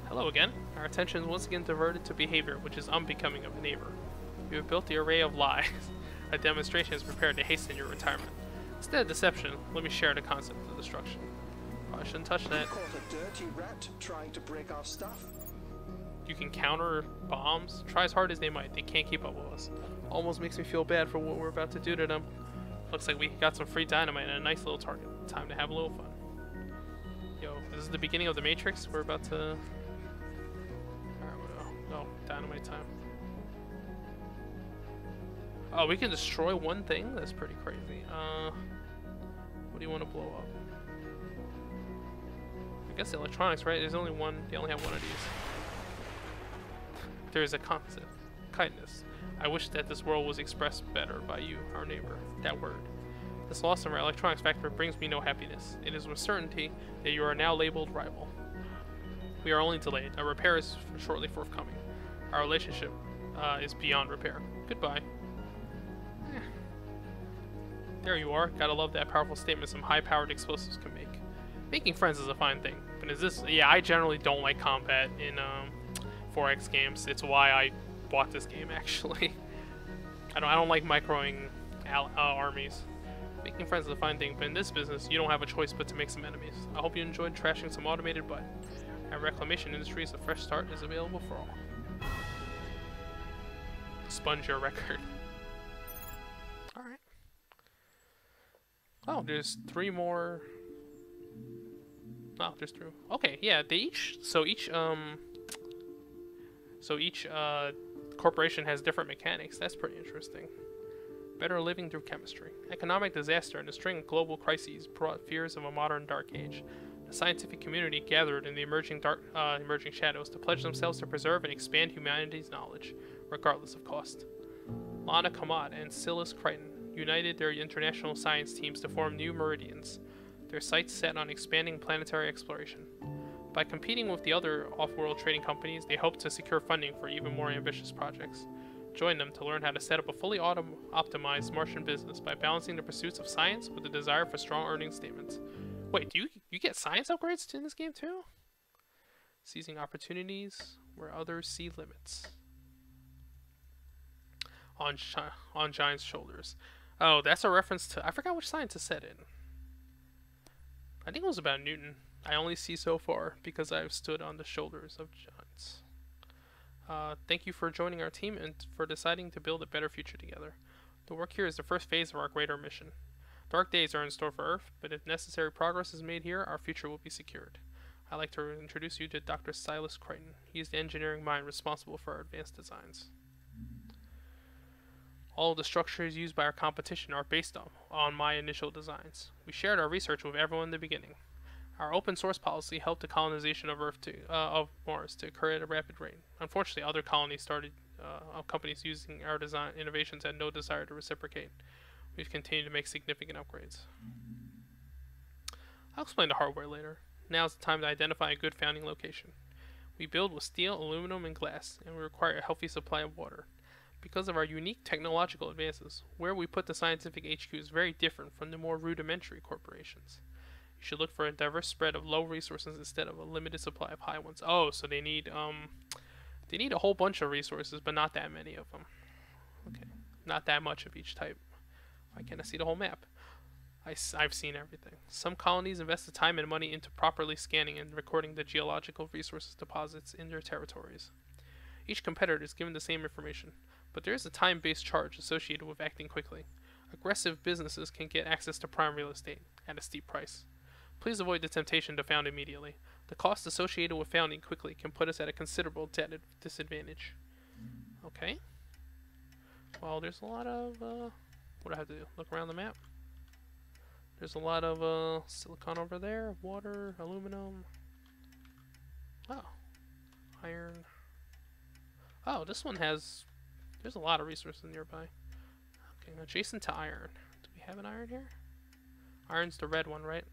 Hello again. Our attention is once again diverted to behavior which is unbecoming of a neighbor. You have built the array of lies. A demonstration is prepared to hasten your retirement. Instead of deception, let me share the concept of destruction. Probably shouldn't touch that. Caught a dirty rat trying to break our stuff. You can counter bombs. Try as hard as they might, they can't keep up with us. Almost makes me feel bad for what we're about to do to them. Looks like we got some free dynamite and a nice little target. Time to have a little fun. Yo, this is the beginning of the Matrix. We're about to... Oh, dynamite time. Oh, we can destroy one thing? That's pretty crazy. What do you want to blow up? I guess electronics, right? There's only one. They only have one of these. There's a concept. Kindness. I wish that this world was expressed better by you, our neighbor. That word. This loss of our electronics factory brings me no happiness. It is with certainty that you are now labeled rival. We are only delayed. A repair is shortly forthcoming. Our relationship is beyond repair. Goodbye. There you are. Gotta love that powerful statement some high-powered explosives can make. Making friends is a fine thing, but is this? Yeah, I generally don't like combat in 4X games. It's why I bought this game actually. I don't like microing armies. Making friends is a fine thing, but in this business, you don't have a choice but to make some enemies. I hope you enjoyed trashing some automated butt. At Reclamation Industries, a fresh start is available for all. Sponge your record. Alright. Oh, there's 3 more. Oh, there's 3. Okay, yeah, they each. So each corporation has different mechanics. That's pretty interesting. Better living through chemistry. Economic disaster and a string of global crises brought fears of a modern dark age. The scientific community gathered in the emerging shadows to pledge themselves to preserve and expand humanity's knowledge, regardless of cost. Lana Kamat and Silas Crichton united their international science teams to form New Meridians, their sights set on expanding planetary exploration. By competing with the other off-world trading companies, they hope to secure funding for even more ambitious projects. Join them to learn how to set up a fully optimized Martian business by balancing the pursuits of science with the desire for strong earning statements. Wait, do you get science upgrades in this game too? Seizing opportunities where others see limits. On Giant's shoulders. Oh, that's a reference to... I forgot which scientist said it. I think it was about Newton. I only see so far because I've stood on the shoulders of giants. Thank you for joining our team and for deciding to build a better future together. The work here is the first phase of our greater mission. Dark days are in store for Earth, but if necessary progress is made here, our future will be secured. I'd like to introduce you to Dr. Silas Crichton. He is the engineering mind responsible for our advanced designs. All of the structures used by our competition are based on my initial designs. We shared our research with everyone in the beginning. Our open source policy helped the colonization of of Mars to occur at a rapid rate. Unfortunately, other colonies companies using our design innovations had no desire to reciprocate. We've continued to make significant upgrades. I'll explain the hardware later. Now is the time to identify a good founding location. We build with steel, aluminum, and glass, and we require a healthy supply of water. Because of our unique technological advances, where we put the scientific HQ is very different from the more rudimentary corporations. You should look for a diverse spread of low resources instead of a limited supply of high ones. Oh, so they need a whole bunch of resources, but not that many of them. Okay, not that much of each type. Why can't I see the whole map? I've seen everything. Some colonies invest the time and money into properly scanning and recording the geological resources deposits in their territories. Each competitor is given the same information, but there is a time-based charge associated with acting quickly. Aggressive businesses can get access to prime real estate at a steep price. Please avoid the temptation to found immediately. The cost associated with founding quickly can put us at a considerable disadvantage. Okay. Well, there's a lot of, what do I have to do? Look around the map? There's a lot of, silicon over there, water, aluminum. Oh. Iron. Oh, this one has, there's a lot of resources nearby. Okay, adjacent to iron. Do we have an iron here? Iron's the red one, right?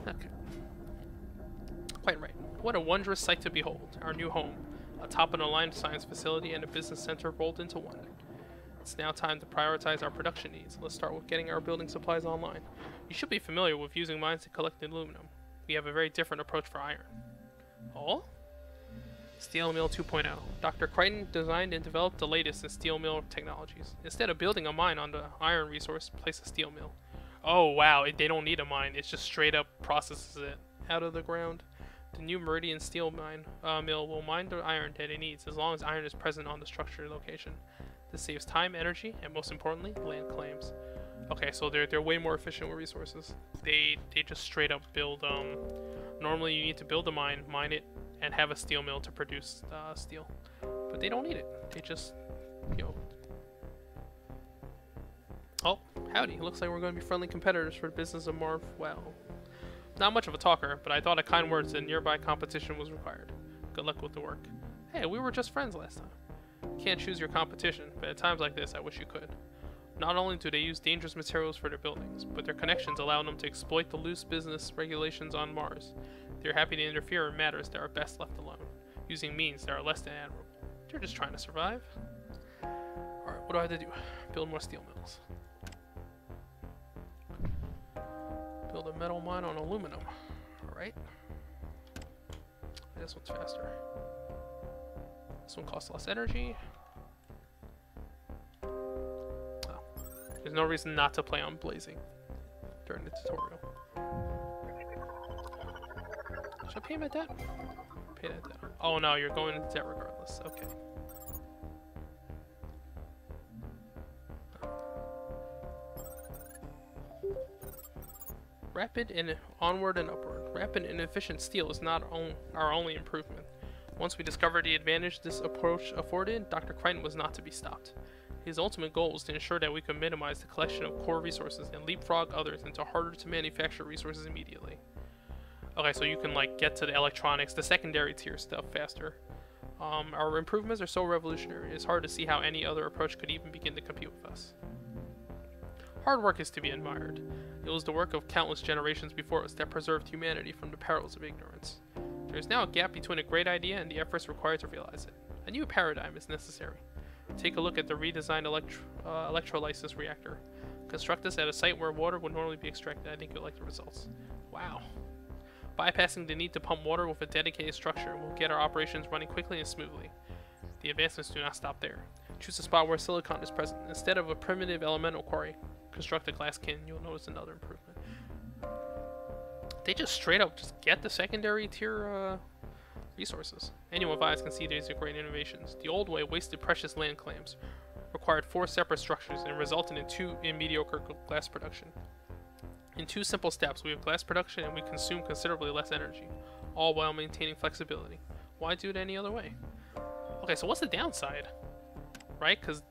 Okay. Quite right. What a wondrous sight to behold. Our new home. A top-of-the-line science facility and a business center rolled into one. It's now time to prioritize our production needs. Let's start with getting our building supplies online. You should be familiar with using mines to collect aluminum. We have a very different approach for iron. Oh? Steel Mill 2.0. Dr. Crichton designed and developed the latest in steel mill technologies. Instead of building a mine on the iron resource, place a steel mill. Oh wow, they don't need a mine. It just straight up processes it out of the ground. The new Meridian steel mill will mine the iron that it needs as long as iron is present on the structure location. This saves time, energy, and most importantly, land claims. Okay, so they're way more efficient with resources. They just straight up build. Normally you need to build a mine it, and have a steel mill to produce steel, but they don't need it. They just, Oh, howdy. Looks like we're going to be friendly competitors for the business of Marv. Well, not much of a talker, but I thought a kind word to the nearby competition was required. Good luck with the work. Hey, we were just friends last time. You can't choose your competition, but at times like this, I wish you could. Not only do they use dangerous materials for their buildings, but their connections allow them to exploit the loose business regulations on Mars. They're happy to interfere in matters that are best left alone, using means that are less than admirable. They're just trying to survive. Alright, what do I have to do? Build more steel mills. Build a metal mine on aluminum. Alright. This one's faster. This one costs less energy. Oh. There's no reason not to play on blazing during the tutorial. Should I pay my debt? Pay that debt. Oh no, you're going into debt regardless. Okay. Rapid and onward and upward. Rapid and efficient steel is not our only improvement. Once we discovered the advantage this approach afforded, Dr. Crichton was not to be stopped. His ultimate goal was to ensure that we could minimize the collection of core resources and leapfrog others into harder to manufacture resources immediately. Okay, so you can like get to the electronics, the secondary tier stuff faster. Our improvements are so revolutionary, it's hard to see how any other approach could even begin to compete with us. Hard work is to be admired. It was the work of countless generations before us that preserved humanity from the perils of ignorance. There is now a gap between a great idea and the efforts required to realize it. A new paradigm is necessary. Take a look at the redesigned electrolysis reactor. Construct this at a site where water would normally be extracted. I think you'll like the results. Wow. Bypassing the need to pump water with a dedicated structure will get our operations running quickly and smoothly. The advancements do not stop there. Choose a spot where silicon is present. Instead of a primitive elemental quarry, construct a glass cannon. You'll notice another improvement. They just straight up just get the secondary tier resources. Anyone with eyes can see these are great innovations. The old way wasted precious land claims, required 4 separate structures, and resulted in mediocre glass production. In 2 simple steps, we have glass production and we consume considerably less energy, all while maintaining flexibility. Why do it any other way? Okay, so what's the downside? Right? Because,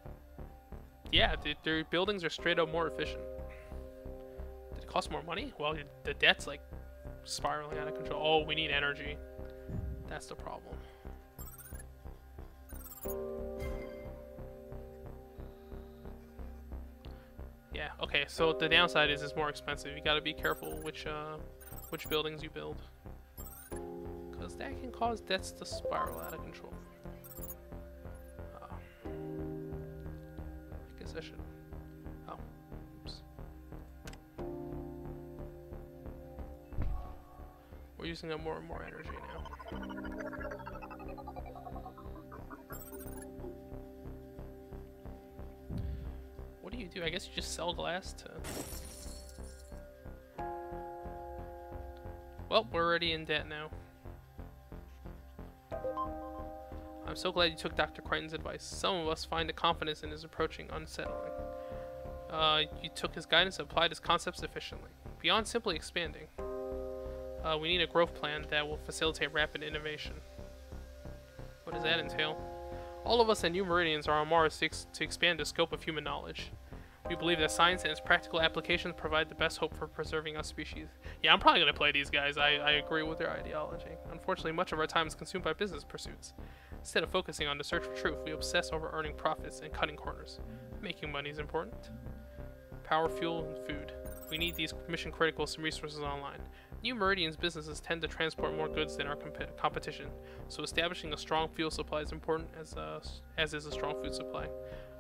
yeah, their buildings are straight up more efficient. Did it cost more money? Well, the debt's like spiraling out of control. Oh, we need energy. That's the problem. Yeah, okay, so the downside is it's more expensive. You gotta be careful which buildings you build, because that can cause debts to spiral out of control. I guess I should... Oh, oops. We're using up more and more energy now. What do you do? I guess you just sell glass to... Well, we're already in debt now. I'm so glad you took Dr. Crichton's advice. Some of us find the confidence in his approaching unsettling. You took his guidance and applied his concepts efficiently. Beyond simply expanding, we need a growth plan that will facilitate rapid innovation. What does that entail? All of us at New Meridians are on Mars to expand the scope of human knowledge. We believe that science and its practical applications provide the best hope for preserving our species. Yeah, I'm probably going to play these guys. I agree with their ideology. Unfortunately, much of our time is consumed by business pursuits. Instead of focusing on the search for truth, we obsess over earning profits and cutting corners. Making money is important. Power, fuel, and food. We need these mission-critical resources online. New Meridian's businesses tend to transport more goods than our competition, so establishing a strong fuel supply is important as is a strong food supply.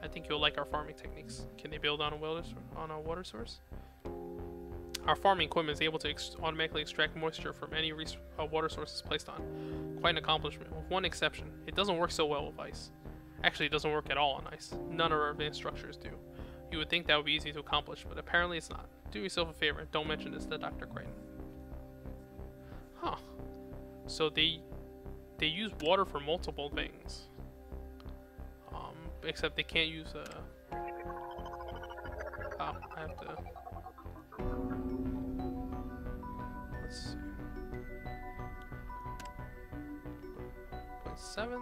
I think you'll like our farming techniques. Can they build on a water source? Our farming equipment is able to automatically extract moisture from any water sources placed on. Quite an accomplishment, with one exception. It doesn't work so well with ice. Actually, it doesn't work at all on ice. None of our advanced structures do. You would think that would be easy to accomplish, but apparently it's not. Do yourself a favor and don't mention this to Dr. Crichton. Huh. So they use water for multiple things. Except they can't use oh, I have to... Let's see. 0.7.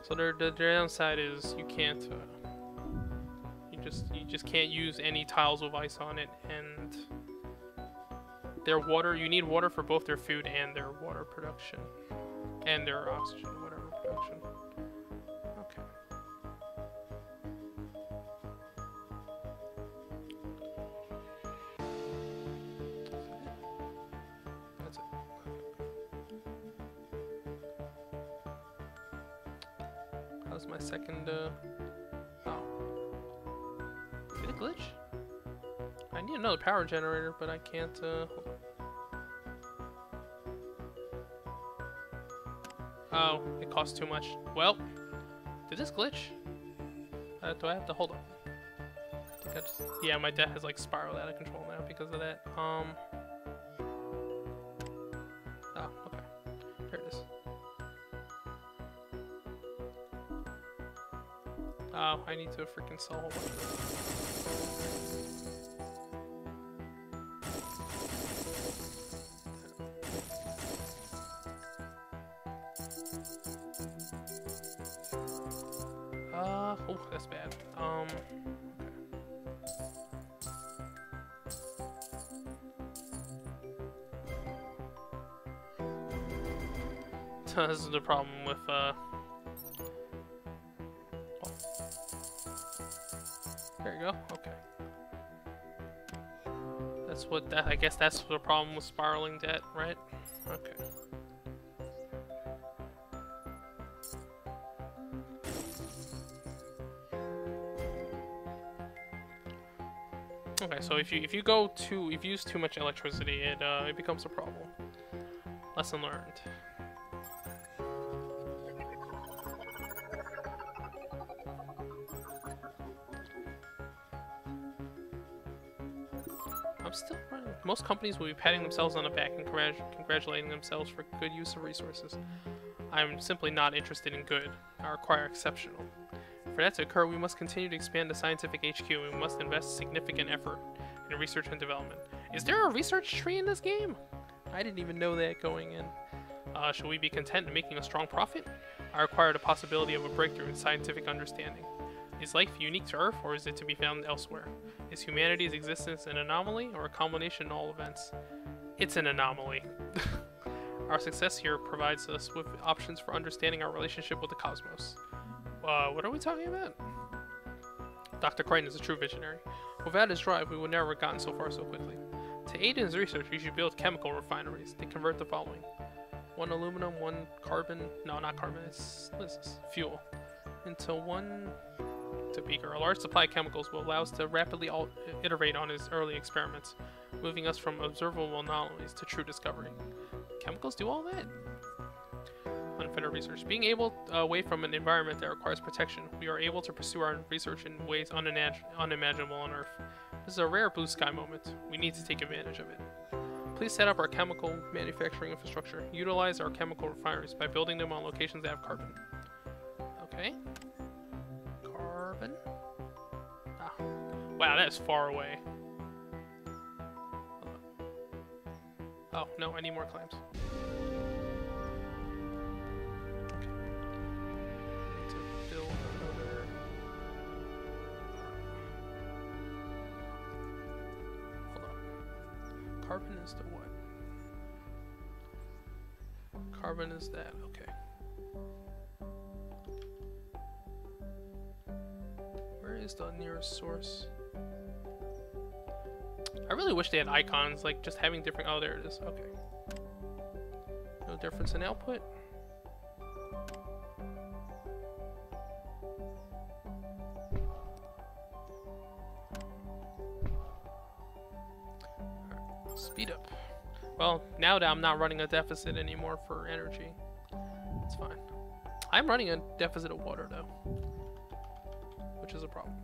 So the downside is you can't you just can't use any tiles with ice on it, and their water, you need water for both their food and their water production. And their oxygen, whatever production. Okay. That's it. How's my second, oh. Did it glitch? I need another power generator, but I can't, hold on. Oh, it costs too much. Well, did this glitch? Do I have to hold on? I think I just, yeah, my debt has like spiraled out of control now because of that. Oh, okay. Here it is. Oh, I need to freaking sell a whole bunch of this. Oh, that's bad. Okay. This is the problem with, oh. There you go, okay. That's what that, I guess that's the problem with spiraling debt, right? Okay. Okay, so if you use too much electricity, it becomes a problem. Lesson learned. I'm still running. Most companies will be patting themselves on the back and congratulating themselves for good use of resources. I'm simply not interested in good. I require exceptional. For that to occur, we must continue to expand the scientific HQ, and we must invest significant effort in research and development. Is there a research tree in this game? I didn't even know that going in. Should we be content in making a strong profit? I require the possibility of a breakthrough in scientific understanding. Is life unique to Earth, or is it to be found elsewhere? Is humanity's existence an anomaly, or a culmination in all events? It's an anomaly. Our success here provides us with options for understanding our relationship with the cosmos. What are we talking about? Dr. Crichton is a true visionary. Without his drive, we would never have gotten so far so quickly. To aid in his research, we should build chemical refineries. They convert the following. 1 aluminum, 1 carbon, no, not carbon, what is this? Fuel. Into 1 to beaker. A large supply of chemicals will allow us to rapidly iterate on his early experiments, moving us from observable anomalies to true discovery. Chemicals do all that? Unfettered research. Being able away from an environment that requires protection, we are able to pursue our research in ways unimaginable on Earth. This is a rare blue sky moment. We need to take advantage of it. Please set up our chemical manufacturing infrastructure. Utilize our chemical refineries by building them on locations that have carbon. Okay. Carbon. Ah. Wow, that is far away. Oh, no, I need more clams. Carbon is the what? Carbon is that, okay. Where is the nearest source? I really wish they had icons, like just having different, oh there it is, okay. No difference in output? Speed up. Well, now that I'm not running a deficit anymore for energy, it's fine. I'm running a deficit of water though, which is a problem.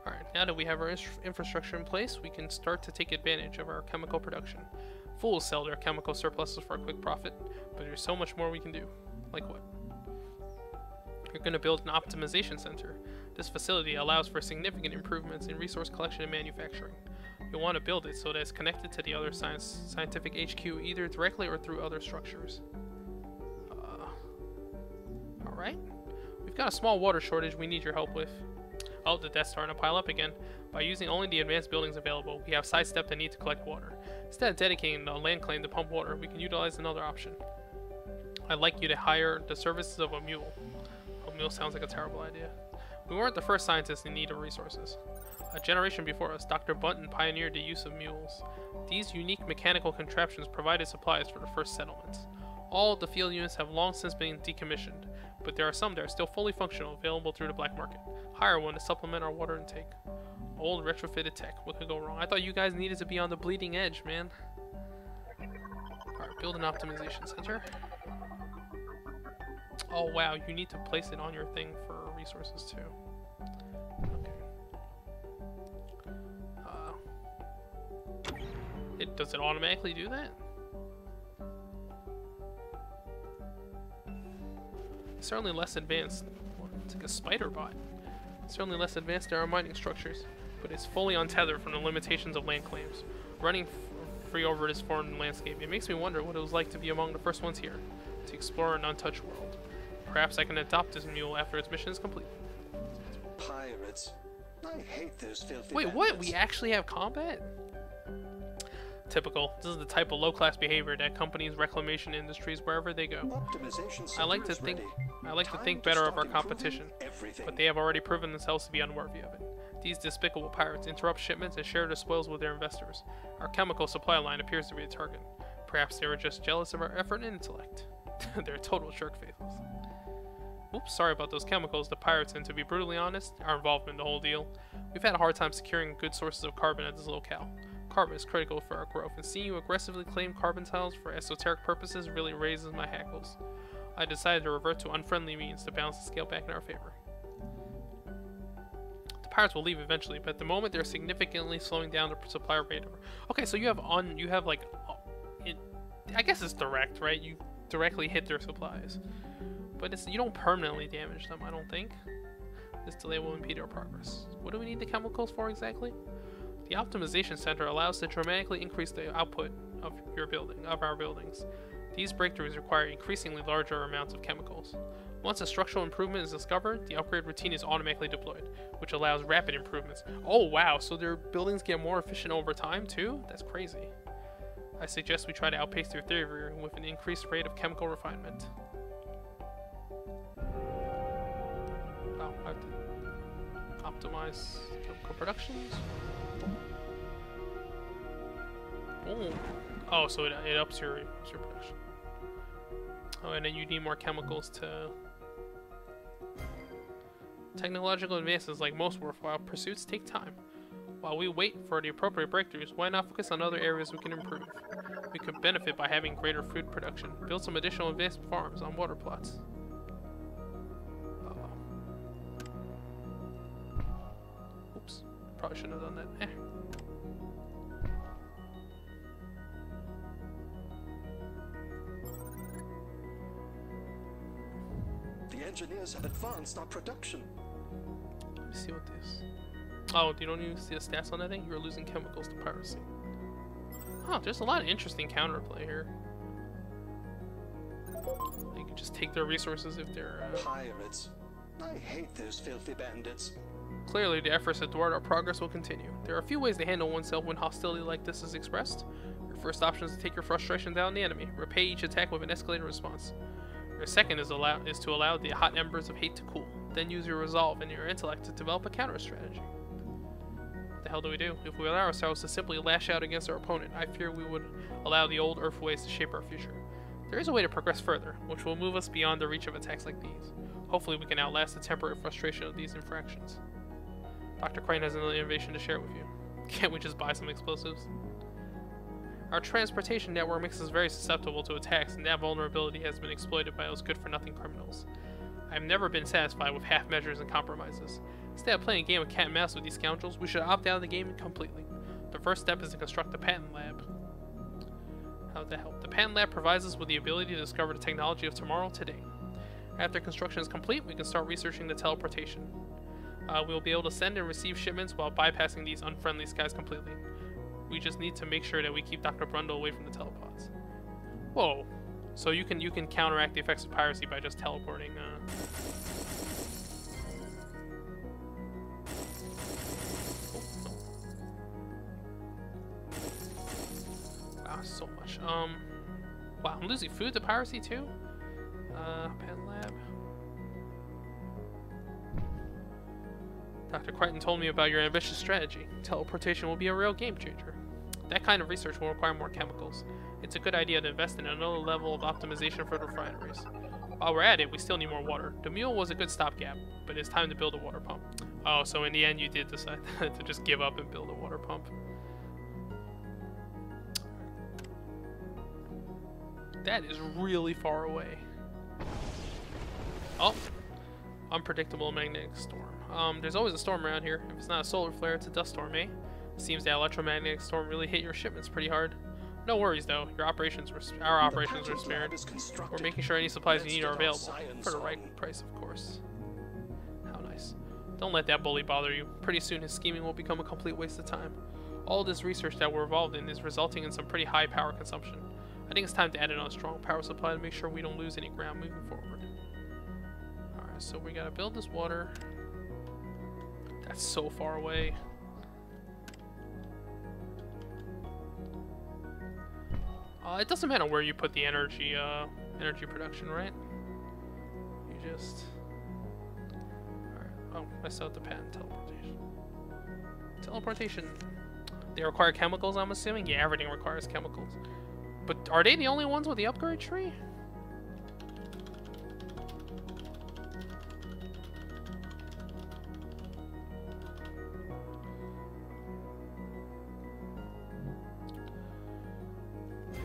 Alright, now that we have our infrastructure in place, we can start to take advantage of our chemical production. Fools sell their chemical surpluses for a quick profit, but there's so much more we can do. Like what? You're going to build an optimization center. This facility allows for significant improvements in resource collection and manufacturing. You'll want to build it so that it's connected to the other scientific HQ either directly or through other structures. Alright. We've got a small water shortage we need your help with. Oh, the debt's starting to pile up again. By using only the advanced buildings available, we have sidestepped the need to collect water. Instead of dedicating the land claim to pump water, we can utilize another option. I'd like you to hire the services of a mule. A mule sounds like a terrible idea. We weren't the first scientists in need of resources. A generation before us, Dr. Bunton pioneered the use of mules. These unique mechanical contraptions provided supplies for the first settlements. All of the field units have long since been decommissioned, but there are some that are still fully functional, available through the black market. Hire one to supplement our water intake. Old retrofitted tech. What could go wrong? I thought you guys needed to be on the bleeding edge, man. Alright, build an optimization center. Oh wow, you need to place it on your thing for resources too. Okay. Does it automatically do that? It's certainly less advanced. It's like a spider bot. It's certainly less advanced than our mining structures, but it's fully untethered from the limitations of land claims, running free over this foreign landscape. It makes me wonder what it was like to be among the first ones here, to explore an untouched world. Perhaps I can adopt this mule after its mission is complete. Pirates. I hate those filthy Wait, what? We actually have combat? Typical. This is the type of low-class behavior that accompanies reclamation industries wherever they go. I like to think better of our competition, but they have already proven themselves to be unworthy of it. These despicable pirates interrupt shipments and share their spoils with their investors. Our chemical supply line appears to be a target. Perhaps they were just jealous of our effort and intellect. They're total jerk faces. Oops, sorry about those chemicals. The pirates, and to be brutally honest, our involvement in the whole deal. We've had a hard time securing good sources of carbon at this locale. Carbon is critical for our growth, and seeing you aggressively claim carbon tiles for esoteric purposes really raises my hackles. I decided to revert to unfriendly means to balance the scale back in our favor. The pirates will leave eventually, but at the moment they're significantly slowing down the supply rate. Okay, so you have I guess it's direct, right? You directly hit their supplies, but you don't permanently damage them, I don't think. This delay will impede our progress. What do we need the chemicals for exactly? The optimization center allows to dramatically increase the output of our buildings. These breakthroughs require increasingly larger amounts of chemicals. Once a structural improvement is discovered, the upgrade routine is automatically deployed, which allows rapid improvements. Oh wow, so their buildings get more efficient over time too? That's crazy. I suggest we try to outpace their theory with an increased rate of chemical refinement. Oh, I have to optimize chemical productions. Oh, so it ups your production. Oh, and then you need more chemicals to... Technological advances, like most worthwhile pursuits, take time. While we wait for the appropriate breakthroughs, why not focus on other areas we can improve? We could benefit by having greater food production. Build some additional advanced farms on water plots. Oops. Probably shouldn't have done that. The engineers have advanced our production. Let me see what this... Oh, you don't even see the stats on that thing? You're losing chemicals to piracy. Huh, there's a lot of interesting counterplay here. You can just take their resources if they're... Pirates. I hate those filthy bandits. Clearly, the efforts to thwart our progress will continue. There are a few ways to handle oneself when hostility like this is expressed. Your first option is to take your frustration down on the enemy. Repay each attack with an escalated response. Your second is to allow the hot embers of hate to cool. Then use your resolve and your intellect to develop a counter strategy. What the hell do we do? If we allow ourselves to simply lash out against our opponent, I fear we would allow the old Earth ways to shape our future. There is a way to progress further, which will move us beyond the reach of attacks like these. Hopefully we can outlast the temporary frustration of these infractions. Dr. Crane has another innovation to share with you. Can't we just buy some explosives? Our transportation network makes us very susceptible to attacks, and that vulnerability has been exploited by those good-for-nothing criminals. I have never been satisfied with half measures and compromises. Instead of playing a game of cat and mouse with these scoundrels, we should opt out of the game completely. The first step is to construct a patent lab. How would that help? The patent lab provides us with the ability to discover the technology of tomorrow today. After construction is complete, we can start researching the teleportation. We will be able to send and receive shipments while bypassing these unfriendly skies completely. We just need to make sure that we keep Dr. Brundle away from the telepods. Whoa. So you can counteract the effects of piracy by just teleporting. Wow, so much. Wow, I'm losing food to piracy too? Pen lab. Dr. Crichton told me about your ambitious strategy. Teleportation will be a real game changer. That kind of research will require more chemicals. It's a good idea to invest in another level of optimization for the refineries. While we're at it, we still need more water. The mule was a good stopgap, but it's time to build a water pump. Oh, so in the end you did decide to just give up and build a water pump. That is really far away. Oh, unpredictable magnetic storm. There's always a storm around here. If it's not a solar flare, it's a dust storm, eh? Seems that electromagnetic storm really hit your shipments pretty hard. No worries though, our operations were spared. We're making sure any supplies you need are available, for the right price of course. How nice. Don't let that bully bother you. Pretty soon his scheming will become a complete waste of time. All this research that we're involved in is resulting in some pretty high power consumption. I think it's time to add in a strong power supply to make sure we don't lose any ground moving forward. Alright, so we gotta build this water. That's so far away. It doesn't matter where you put the energy production, right? You just... Alright, oh, I still have to patent teleportation. Teleportation. They require chemicals, I'm assuming? Yeah, everything requires chemicals. But are they the only ones with the upgrade tree?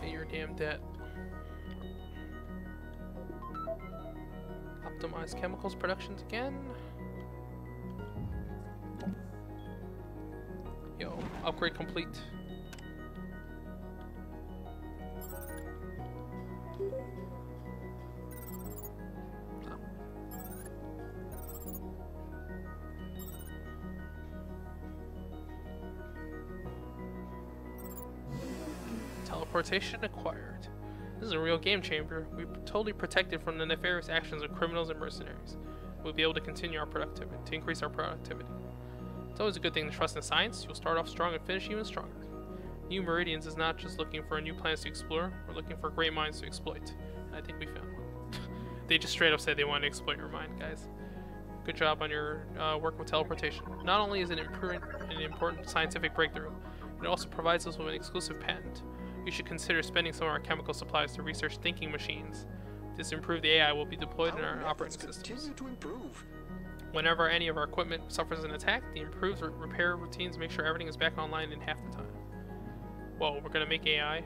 Pay your damn debt. Optimize chemicals productions again. Yo, upgrade complete. Teleportation acquired. This is a real game changer. We're totally protected from the nefarious actions of criminals and mercenaries. We'll be able to continue our productivity, to increase our productivity. It's always a good thing to trust in science. You'll start off strong and finish even stronger. New Meridians is not just looking for new planets to explore, we're looking for great minds to exploit. And I think we found one. They just straight up said they wanted to exploit your mind, guys. Good job on your work with teleportation. Not only is it an important scientific breakthrough, it also provides us with an exclusive patent. We should consider spending some of our chemical supplies to research thinking machines. This improved AI will be deployed in our operating systems. Whenever any of our equipment suffers an attack, the improved repair routines make sure everything is back online in half the time. Whoa, we're gonna make AI?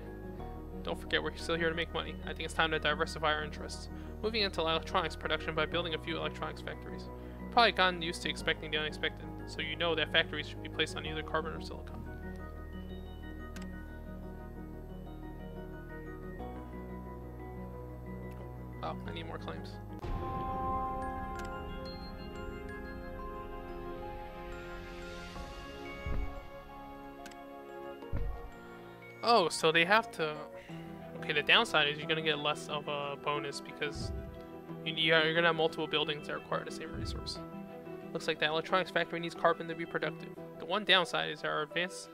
Don't forget, we're still here to make money. I think it's time to diversify our interests. Moving into electronics production by building a few electronics factories. You've probably gotten used to expecting the unexpected, so you know that factories should be placed on either carbon or silicon. Oh, I need more claims. Oh, so they have to... Okay, the downside is you're going to get less of a bonus because you're going to have multiple buildings that require the same resource. Looks like that electronics factory needs carbon to be productive. The one downside is our advanced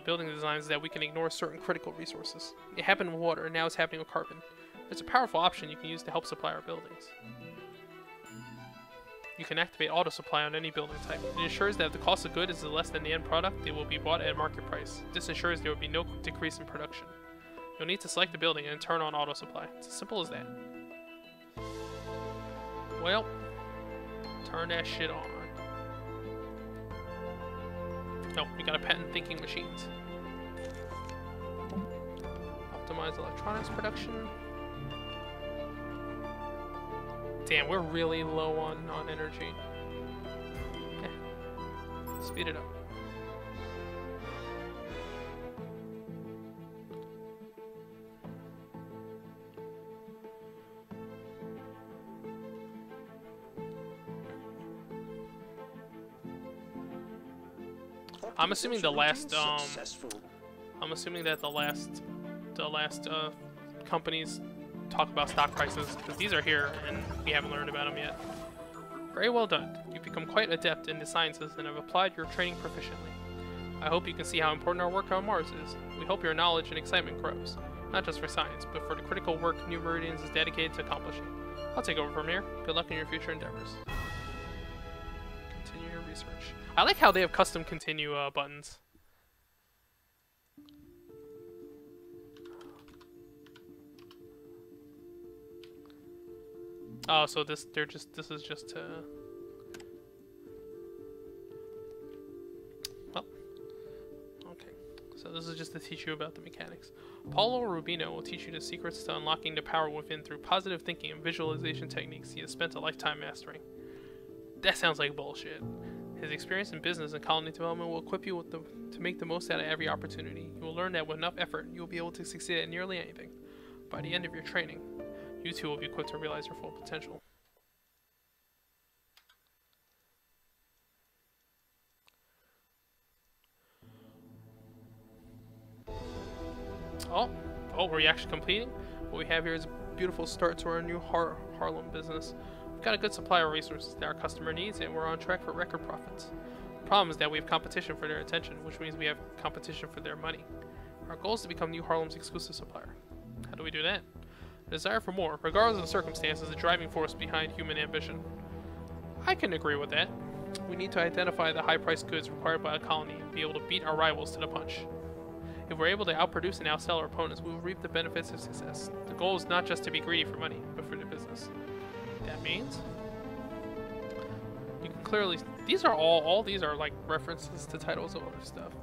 building designs that we can ignore certain critical resources. It happened with water, and now it's happening with carbon. It's a powerful option you can use to help supply our buildings. You can activate auto supply on any building type. It ensures that if the cost of good is less than the end product, they will be bought at market price. This ensures there will be no decrease in production. You'll need to select the building and turn on auto supply. It's as simple as that. Well, turn that shit on. No, we gotta patent thinking machines. Optimize electronics production. Damn, we're really low on energy. Yeah. Speed it up. I'm assuming the last I'm assuming that the last companies talk about stock prices, because these are here and we haven't learned about them yet. Very well done. You've become quite adept in the sciences and have applied your training proficiently. I hope you can see how important our work on Mars is. We hope your knowledge and excitement grows, not just for science, but for the critical work New Meridians is dedicated to accomplishing. I'll take over from here. Good luck in your future endeavors. Continue your research. I like how they have custom continue buttons. Oh, so this is just well, okay. So this is just to teach you about the mechanics. Paulo Rubino will teach you the secrets to unlocking the power within through positive thinking and visualization techniques he has spent a lifetime mastering. That sounds like bullshit. His experience in business and colony development will equip you to make the most out of every opportunity. You will learn that with enough effort, you will be able to succeed at nearly anything. By the end of your training, you too will be equipped to realize your full potential. Oh, were you actually completing? What we have here is a beautiful start to our new Harlem business. We've got a good supply of resources that our customer needs, and we're on track for record profits. The problem is that we have competition for their attention, which means we have competition for their money. Our goal is to become New Harlem's exclusive supplier. How do we do that? The desire for more, regardless of the circumstances, is the driving force behind human ambition. I can agree with that. We need to identify the high-priced goods required by a colony and be able to beat our rivals to the punch. If we're able to outproduce and outsell our opponents, we will reap the benefits of success. The goal is not just to be greedy for money, but for the business. That means you can clearly, these are all these are like references to titles of other stuff.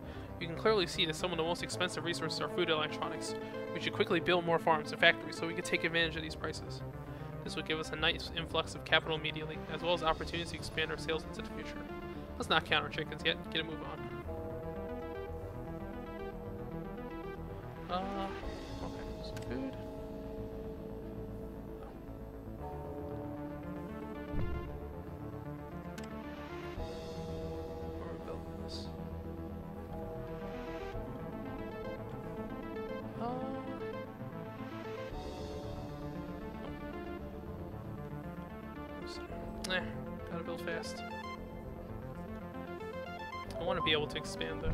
You can clearly see that some of the most expensive resources are food and electronics. We should quickly build more farms and factories so we can take advantage of these prices. This would give us a nice influx of capital immediately, as well as opportunities to expand our sales into the future. Let's not count our chickens yet. Get a move on. Okay, some food. Where are we building this? Gotta build fast. I want to be able to expand though.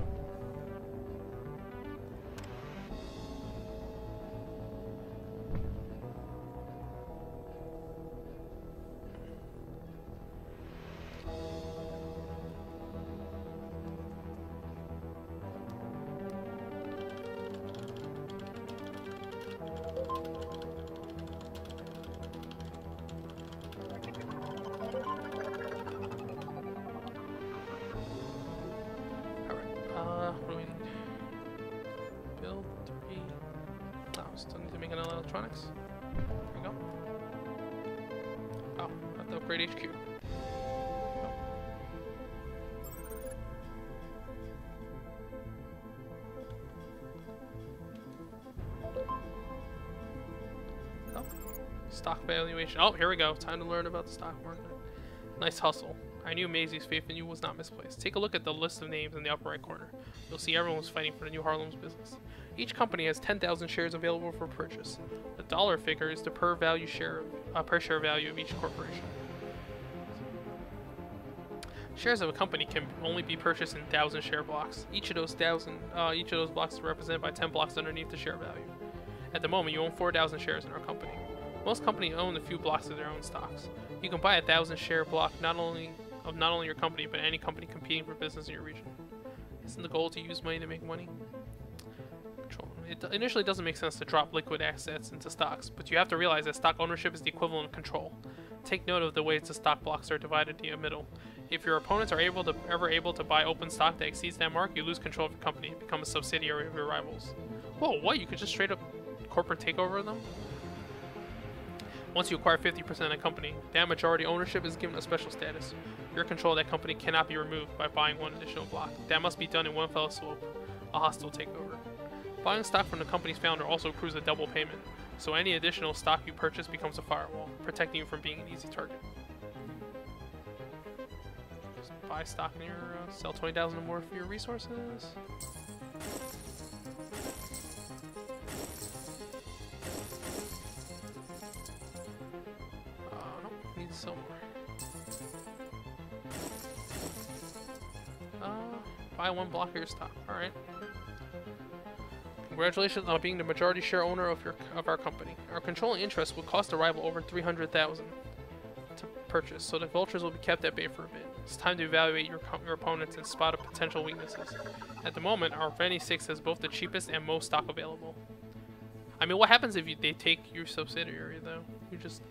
What do we need? Build 3. Oh, still need to make another electronics. There we go. Oh, I have to upgrade HQ. Oh, stock valuation. Oh, here we go. Time to learn about the stock market. Nice hustle. I knew Maisie's faith in you was not misplaced. Take a look at the list of names in the upper right corner. You'll see everyone's fighting for the New Harlem's business. Each company has 10,000 shares available for purchase. The dollar figure is the per share value of each corporation. Shares of a company can only be purchased in 1,000 share blocks. Each of those blocks is represented by 10 blocks underneath the share value. At the moment, you own 4,000 shares in our company. Most companies own a few blocks of their own stocks. You can buy a 1,000 share block not only your company, but any company competing for business in your region. Isn't the goal to use money to make money? Control. It initially doesn't make sense to drop liquid assets into stocks, but you have to realize that stock ownership is the equivalent of control. Take note of the ways the stock blocks are divided in the middle. If your opponents are ever able to buy open stock that exceeds that mark, you lose control of your company and become a subsidiary of your rivals. Whoa, what? You could just straight up corporate takeover of them? Once you acquire 50% of a company, that majority ownership is given a special status. Your control of that company cannot be removed by buying one additional block. That must be done in one fell swoop, a hostile takeover. Buying stock from the company's founder also accrues a double payment, so any additional stock you purchase becomes a firewall, protecting you from being an easy target. Just buy stock in your, sell 20,000 or more for your resources. buy one block of your stock. Alright. Congratulations on being the majority share owner of our company. Our controlling interest will cost a rival over 300,000 to purchase, so the vultures will be kept at bay for a bit. It's time to evaluate your opponents and spot potential weaknesses. At the moment, our Veni 6 has both the cheapest and most stock available. I mean, what happens if they take your subsidiary, though? You just...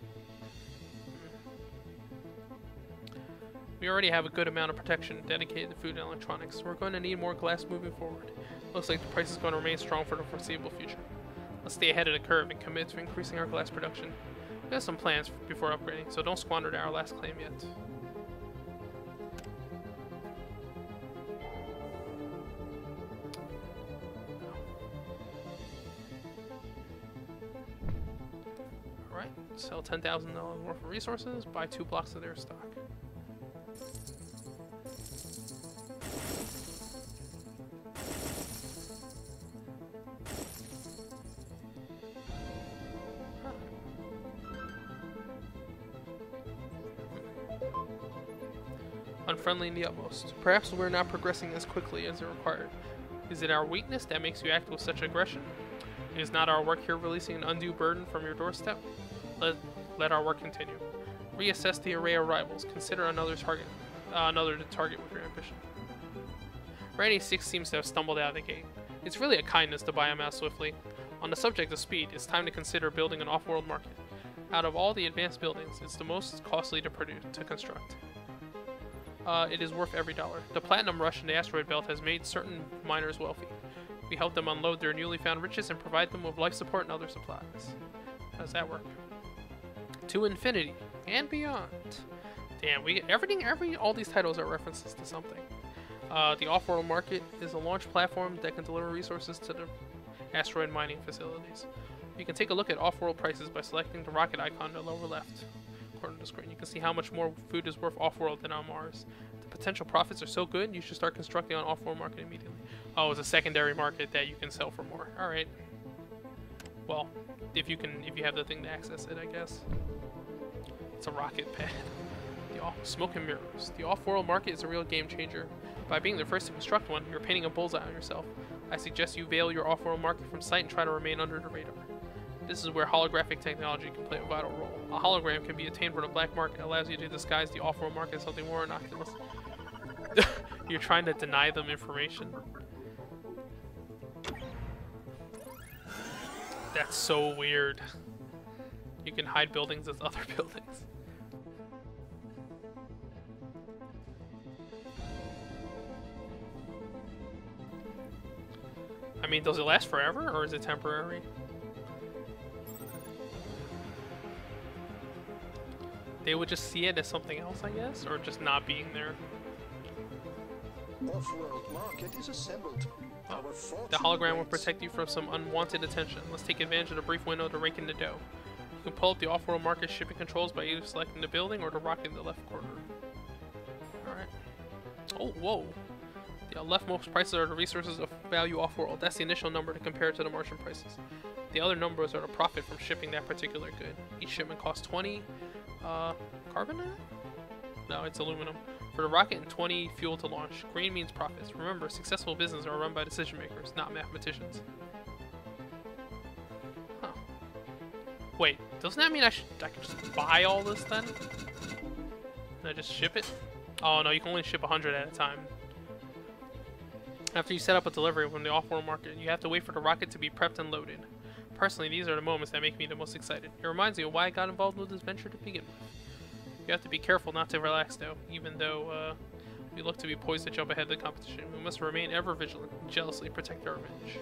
We already have a good amount of protection dedicated to food and electronics. We're going to need more glass moving forward. Looks like the price is going to remain strong for the foreseeable future. Let's stay ahead of the curve and commit to increasing our glass production. We have some plans before upgrading, so don't squander our last claim yet. Alright, sell $10,000 worth of resources, buy 2 blocks of their stock. Unfriendly in the utmost. Perhaps we're not progressing as quickly as required. Is it our weakness that makes you act with such aggression? Is not our work here releasing an undue burden from your doorstep? Let our work continue. Reassess the array of rivals. Consider another to target with your ambition. Randy 6 seems to have stumbled out of the gate. It's really a kindness to buy him out swiftly. On the subject of speed, it's time to consider building an off-world market. Out of all the advanced buildings, it's the most costly to construct. It is worth every dollar. The platinum rush in the asteroid belt has made certain miners wealthy. We help them unload their newly found riches and provide them with life support and other supplies. How does that work? To infinity and beyond. Damn, we get all these titles are references to something. The off-world market is a launch platform that can deliver resources to the asteroid mining facilities. You can take a look at off-world prices by selecting the rocket icon in the lower left corner of the screen. You can see how much more food is worth off-world than on Mars. The potential profits are so good, you should start constructing an off-world market immediately. Oh, it's a secondary market that you can sell for more. All right. Well, if you have the thing to access it, I guess. It's a rocket pad. Smoke and mirrors. The off-world market is a real game changer. By being the first to construct one, you're painting a bullseye on yourself. I suggest you veil your off-world market from sight and try to remain under the radar. This is where holographic technology can play a vital role. A hologram can be attained from the black market. It allows you to disguise the off-world market as something more innocuous. You're trying to deny them information. That's so weird. You can hide buildings as other buildings. I mean, does it last forever, or is it temporary? They would just see it as something else, I guess, or just not being there. Off-world market is assembled. The hologram will protect you from some unwanted attention. Let's take advantage of the brief window to rake in the dough. You can pull up the off-world market shipping controls by either selecting the building or the rocket in the left corner. Alright. Oh, whoa. The leftmost prices are the resources of value off-world. That's the initial number to compare to the Martian prices. The other numbers are the profit from shipping that particular good. Each shipment costs 20... carbonate? No, it's aluminum. For the rocket and 20 fuel to launch. Green means profits. Remember, successful businesses are run by decision makers, not mathematicians. Huh. Wait, doesn't that mean I could just buy all this then? Can I just ship it? Oh no, you can only ship 100 at a time. After you set up a delivery from the off-world market, you have to wait for the rocket to be prepped and loaded. Personally, these are the moments that make me the most excited. It reminds me of why I got involved with this venture to begin with. You have to be careful not to relax though, even though we look to be poised to jump ahead of the competition. We must remain ever vigilant and jealously protect our image.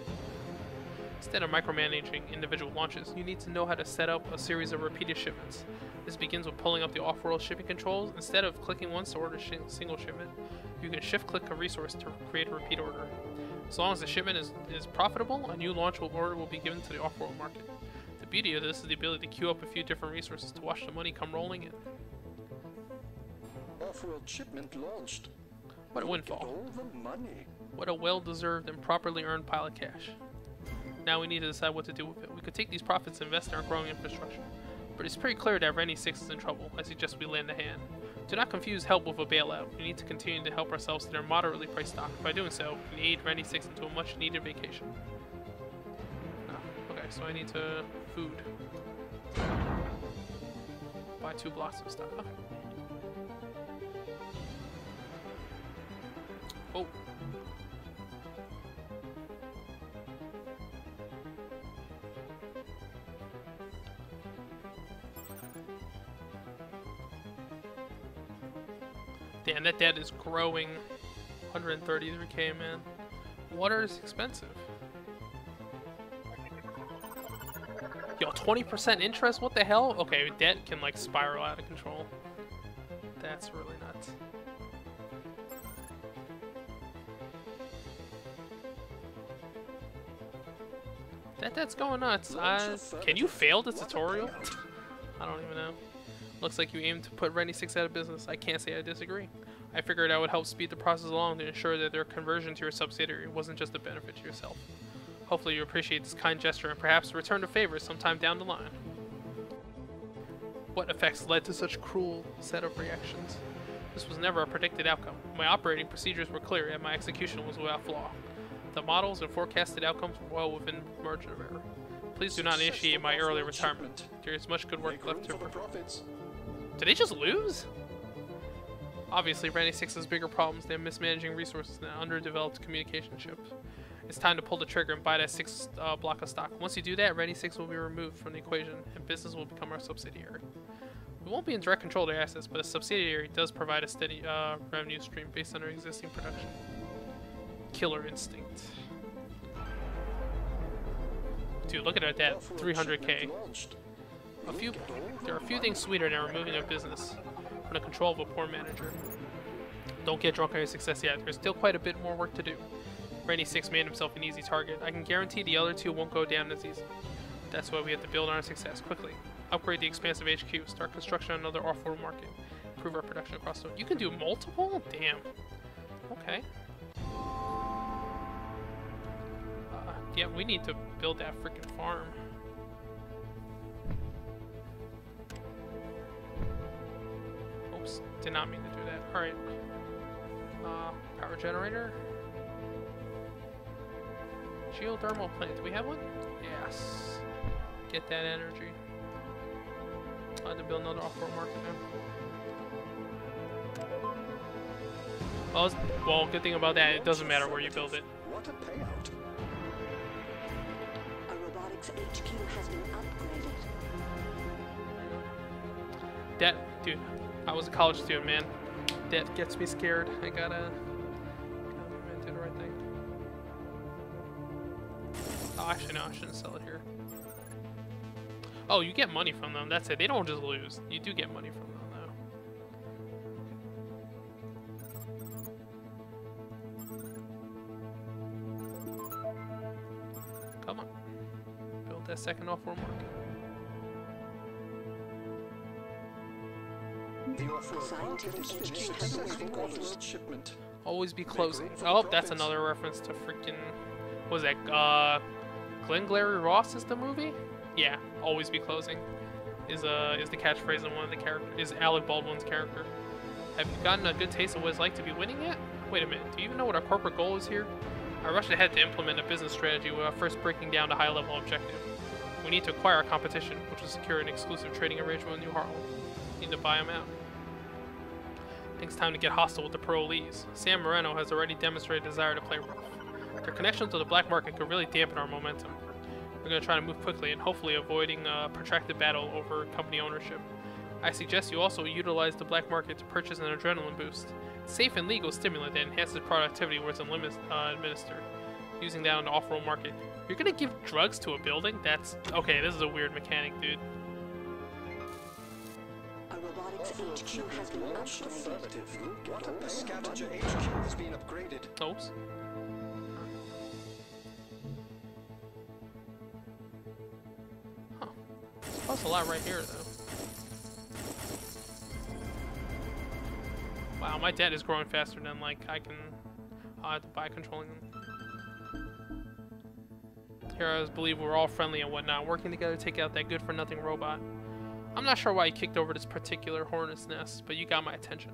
Instead of micromanaging individual launches, you need to know how to set up a series of repeated shipments. This begins with pulling up the off-world shipping controls. Instead of clicking once to order a single shipment, you can shift-click a resource to create a repeat order. As long as the shipment is profitable, a new launch order will be given to the off-world market. The beauty of this is the ability to queue up a few different resources to watch the money come rolling in. Off-world shipment launched. What a windfall. All the money. What a well-deserved and properly earned pile of cash. Now we need to decide what to do with it. We could take these profits and invest in our growing infrastructure. But it's pretty clear that Rennie 6 is in trouble. I suggest we lend a hand. Do not confuse help with a bailout. We need to continue to help ourselves to their moderately priced stock. By doing so, we aid Rennie 6 into a much needed vacation. Oh, okay, so I need to food. Buy 2 blocks of stock. Okay. Oh. Damn, that debt is growing. 133k, man. Water is expensive. Yo, 20% interest? What the hell? Okay, debt can like spiral out of control. That's really nuts. That's going nuts. Can you fail the tutorial? I don't even know. Looks like you aim to put Rennie 6 out of business. I can't say I disagree. I figured I would help speed the process along to ensure that their conversion to your subsidiary wasn't just a benefit to yourself. Hopefully you appreciate this kind gesture and perhaps return the favor sometime down the line. What effects led to such cruel set of reactions? This was never a predicted outcome. My operating procedures were clear and my execution was without flaw. The models and forecasted outcomes were well within the margin of error. Please do not initiate my early retirement. There is much good work left to perform. Did they just lose? Obviously, Rennie 6 has bigger problems than mismanaging resources and an underdeveloped communication chip. It's time to pull the trigger and buy that 6 block of stock. Once you do that, Rennie 6 will be removed from the equation and business will become our subsidiary. We won't be in direct control of their assets, but a subsidiary does provide a steady revenue stream based on our existing production. Killer instinct. Dude, look at our debt. 300k. There are a few things sweeter than removing a business from the control of a poor manager. Don't get drunk on your success yet. There's still quite a bit more work to do. Rennie 6 made himself an easy target. I can guarantee the other 2 won't go down as easy. That's why we have to build on our success quickly. Upgrade the expansive HQ. Start construction on another off-world market. Improve our production across the... You can do multiple? Damn. Okay. Yeah, we need to build that freaking farm. Oops, did not mean to do that. Alright. Power generator. Geothermal plant. Do we have one? Yes. Get that energy. I have to build another off-world market now. Well, good thing about that, it doesn't matter where you build it. What a payout. HQ has been upgraded. Debt, dude. I was a college student, man. Debt gets me scared. I gotta do the right thing. Oh, actually, no, I shouldn't sell it here. Oh, you get money from them. That's it. They don't just lose. You do get money from them, though. Come on. Build that second off-world market. The Offworld market is finished. Offworld shipment. Always be closing. Oh, that's another reference to freaking... What was that? Glengarry Ross is the movie? Yeah, always be closing. Is the catchphrase in one of the characters. Is Alec Baldwin's character. Have you gotten a good taste of what it's like to be winning yet? Wait a minute, do you even know what our corporate goal is here? I rushed ahead to implement a business strategy without first breaking down the high-level objective. We need to acquire our competition, which will secure an exclusive trading arrangement with New Harlem. We need to buy them out. I think it's time to get hostile with the parolees. Sam Moreno has already demonstrated a desire to play rough. Their connection to the black market could really dampen our momentum. We're going to try to move quickly and hopefully avoiding a protracted battle over company ownership. I suggest you also utilize the black market to purchase an adrenaline boost. Safe and legal stimulant that enhances productivity where it's administered. Using that on the off-world market. You're going to give drugs to a building? That's... Okay, this is a weird mechanic, dude. A robotics HQ has been Launched upgraded. affirmative. What a scavenger HQ has been upgraded. Oops. Huh. Plus a lot right here, though. Wow, my debt is growing faster than, like, I can... I'll have to buy controlling them. Heroes believe we're all friendly and whatnot, working together to take out that good-for-nothing robot. I'm not sure why you kicked over this particular hornet's nest, but you got my attention.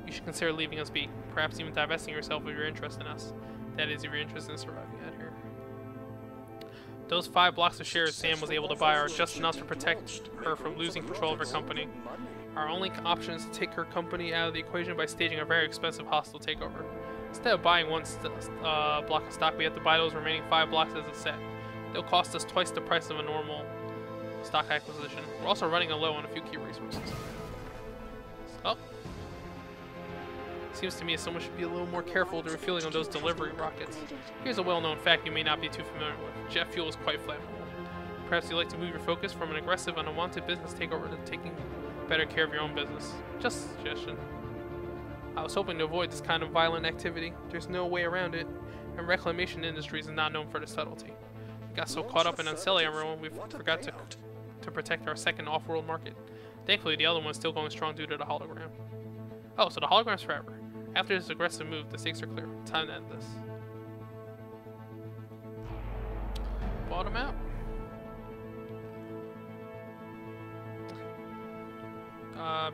You should consider leaving us be, perhaps even divesting yourself of your interest in us. That is, if you're interested in surviving out here. Those 5 blocks of shares Sam was able to buy are just enough to protect her from losing control of her company. Our only option is to take her company out of the equation by staging a very expensive hostile takeover. Instead of buying one block of stock, we have to buy those remaining 5 blocks as a set. They'll cost us twice the price of a normal stock acquisition. We're also running low on a few key resources. Oh. Seems to me as someone should be a little more careful with the refueling of those delivery rockets. Here's a well-known fact you may not be too familiar with. Jet fuel is quite flammable. Perhaps you'd like to move your focus from an aggressive and unwanted business takeover to taking better care of your own business. Just a suggestion. I was hoping to avoid this kind of violent activity. There's no way around it, and reclamation industries is not known for their subtlety. We got so caught up in unselling everyone, we forgot to protect our second off-world market. Thankfully, the other one's still going strong due to the hologram. Oh, so the hologram's forever. After this aggressive move, the stakes are clear. Time to end this. Bottom out.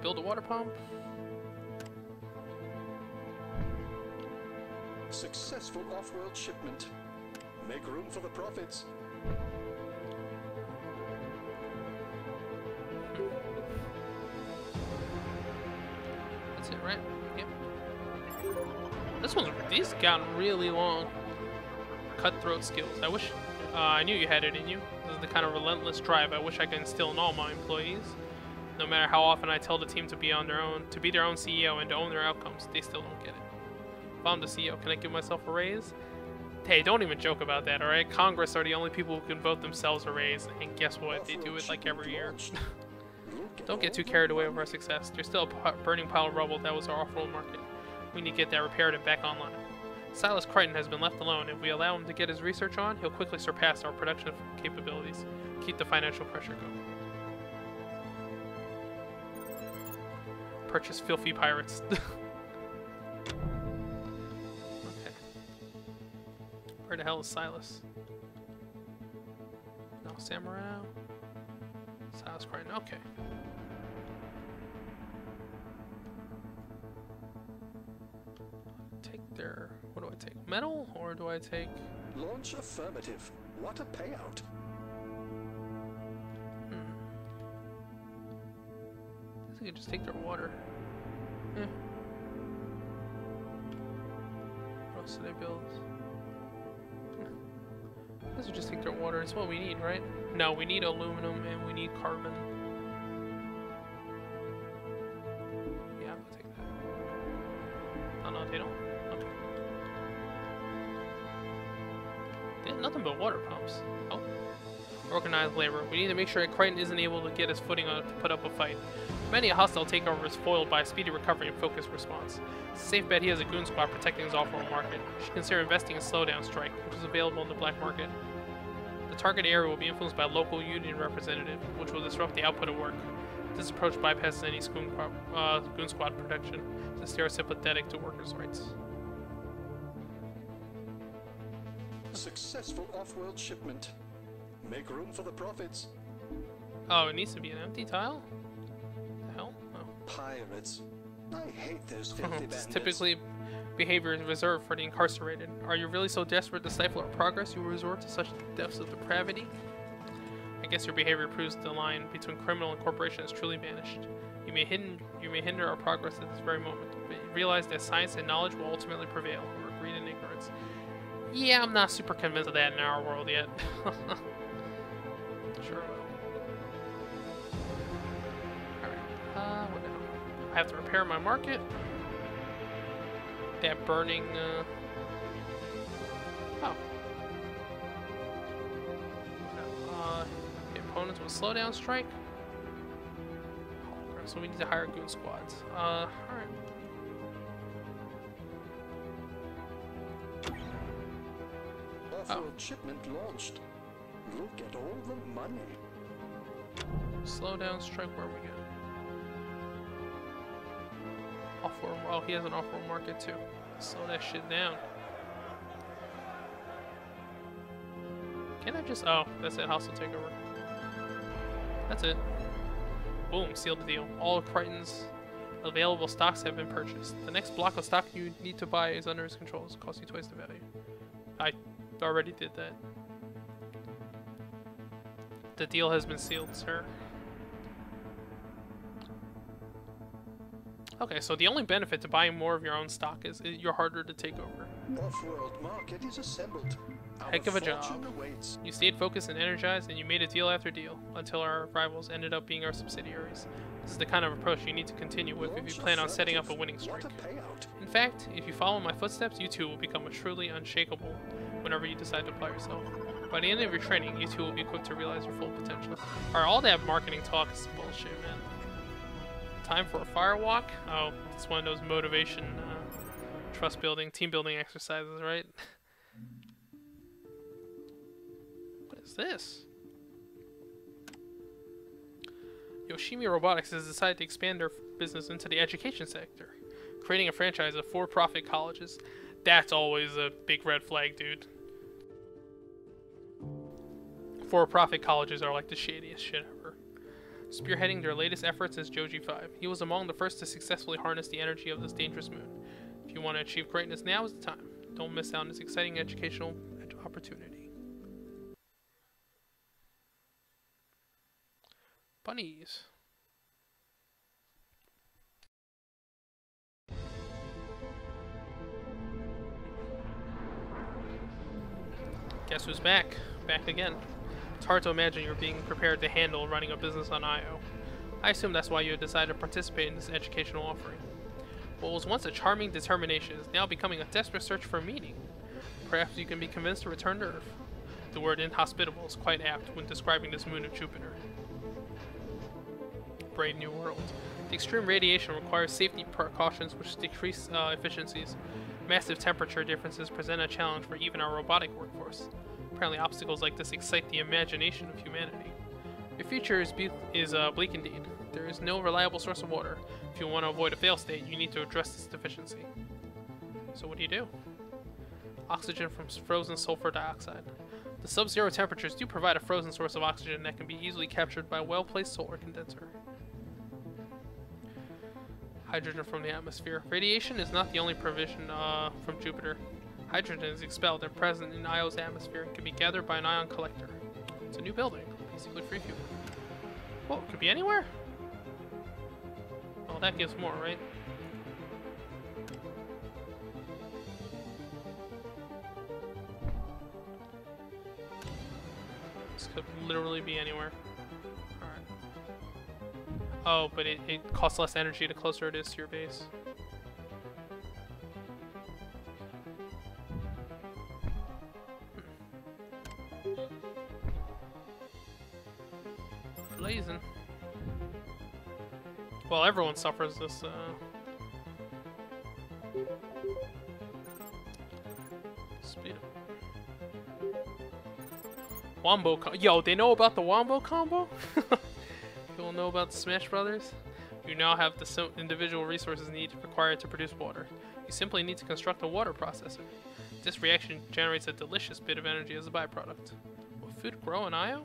Build a water pump. Successful off-world shipment. Make room for the profits. That's it, right? Yep. These gotten really long. Cutthroat skills. I wish I knew you had it in you. This is the kind of relentless drive I wish I could instill in all my employees. No matter how often I tell the team to be their own CEO and to own their outcomes, they still don't get it. If I'm the CEO, can I give myself a raise? Hey, don't even joke about that, alright? Congress are the only people who can vote themselves a raise, and guess what? They do it like every year. Don't get too carried away over our success. There's still a burning pile of rubble that was our off-world market. We need to get that repaired and back online. Silas Crichton has been left alone. If we allow him to get his research on, he'll quickly surpass our production capabilities. Keep the financial pressure going. Purchase filthy pirates. Okay. Where the hell is Silas? No, Samurai. Silas Crichton. Okay. What do I take? Metal, or do I take... Launch affirmative. What a payout. I guess I could just take their water. What else do they build? I guess we just take their water. It's what we need, right? No, we need aluminum and we need carbon. Yeah, I'll take that. Oh no, they don't. Nothing but water pumps. Oh. Organized labor. We need to make sure that Crichton isn't able to get his footing on to put up a fight. Many a hostile takeover is foiled by a speedy recovery and focused response. It's a safe bet he has a goon squad protecting his off-world market. You should consider investing in Slowdown Strike, which is available in the black market. The target area will be influenced by a local union representative, which will disrupt the output of work. This approach bypasses any goon squad protection, since they are sympathetic to workers' rights. Successful off-world shipment. Make room for the profits. Oh, it needs to be an empty tile? The hell? Oh. Pirates. I hate those filthy bandits. It's typically behavior reserved for the incarcerated. Are you really so desperate to stifle our progress you will resort to such depths of depravity? I guess your behavior proves the line between criminal and corporation has truly vanished. You may hinder our progress at this very moment, but realize that science and knowledge will ultimately prevail over greed and ignorance. Yeah, I'm not super convinced of that in our world yet. Sure will. Alright, what now? I have to repair my market. That burning, oh. The opponents will slow down strike. Hologram, so we need to hire goon squads. Alright. Offworld shipment launched. Look at all the money. Slow down strike, where we go? Offworld, well, he has an offworld market too. Slow that shit down. Can I just, oh, that's it, hostile takeover. That's it. Boom, sealed the deal. All Crichton's available stocks have been purchased. The next block of stock you need to buy is under his control. It costs you twice the value. I already did that. The deal has been sealed, sir. Okay, so the only benefit to buying more of your own stock is you're harder to take over. Off-world market is assembled. Heck of a job. Fortune awaits. You stayed focused and energized, and you made a deal after deal, until our rivals ended up being our subsidiaries. This is the kind of approach you need to continue with if you plan on setting up a winning streak. What a payout. In fact, if you follow my footsteps, you too will become a truly unshakable whenever you decide to apply yourself. By the end of your training, you too will be equipped to realize your full potential. Alright, all that marketing talk is bullshit, man. Time for a fire walk? Oh, it's one of those motivation, trust building, team building exercises, right? What is this? Yoshimi Robotics has decided to expand their business into the education sector, creating a franchise of for-profit colleges. That's always a big red flag, dude. For-profit colleges are like the shadiest shit ever. Spearheading their latest efforts is Joji 5. He was among the first to successfully harness the energy of this dangerous moon. If you want to achieve greatness, now is the time. Don't miss out on this exciting educational opportunity. Bunnies. Guess who's back? Back again. It's hard to imagine you're being prepared to handle running a business on IO. I assume that's why you decided to participate in this educational offering. What was once a charming determination is now becoming a desperate search for meaning. Perhaps you can be convinced to return to Earth. The word inhospitable is quite apt when describing this moon of Jupiter. Brave new world. The extreme radiation requires safety precautions which decrease efficiencies. Massive temperature differences present a challenge for even our robotic workforce. Apparently obstacles like this excite the imagination of humanity. Your future is bleak indeed. There is no reliable source of water. If you want to avoid a fail state, you need to address this deficiency. So what do? Oxygen from frozen sulfur dioxide. The sub-zero temperatures do provide a frozen source of oxygen that can be easily captured by a well-placed solar condenser. Hydrogen from the atmosphere. Radiation is not the only provision from Jupiter. Hydrogen is expelled and present in Io's atmosphere and can be gathered by an ion collector. It's a new building, basically free fuel. Whoa, it could be anywhere? Oh, that gives more, right? This could literally be anywhere. Alright. Oh, but it costs less energy the closer it is to your base. Blazing. Well, everyone suffers this, speed up. Wombo Yo, they know about the Wombo combo? People know about the Smash Brothers? You now have the individual resources required to produce water. You simply need to construct a water processor. This reaction generates a delicious bit of energy as a byproduct. Will food grow in Io?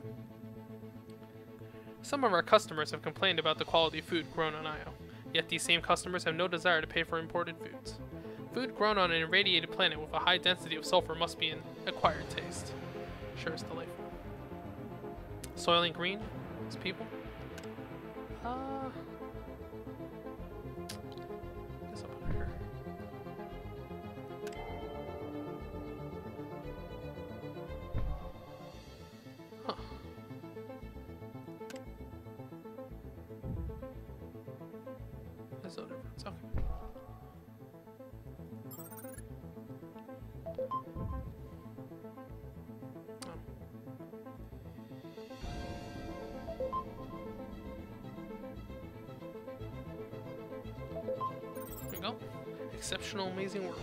Some of our customers have complained about the quality of food grown on Io, yet these same customers have no desire to pay for imported foods. Food grown on an irradiated planet with a high density of sulfur must be an acquired taste. Sure is delightful. Soylent Green? It's people? Guess up under here. Huh. There's no difference. Okay. There we go. Exceptional, amazing work.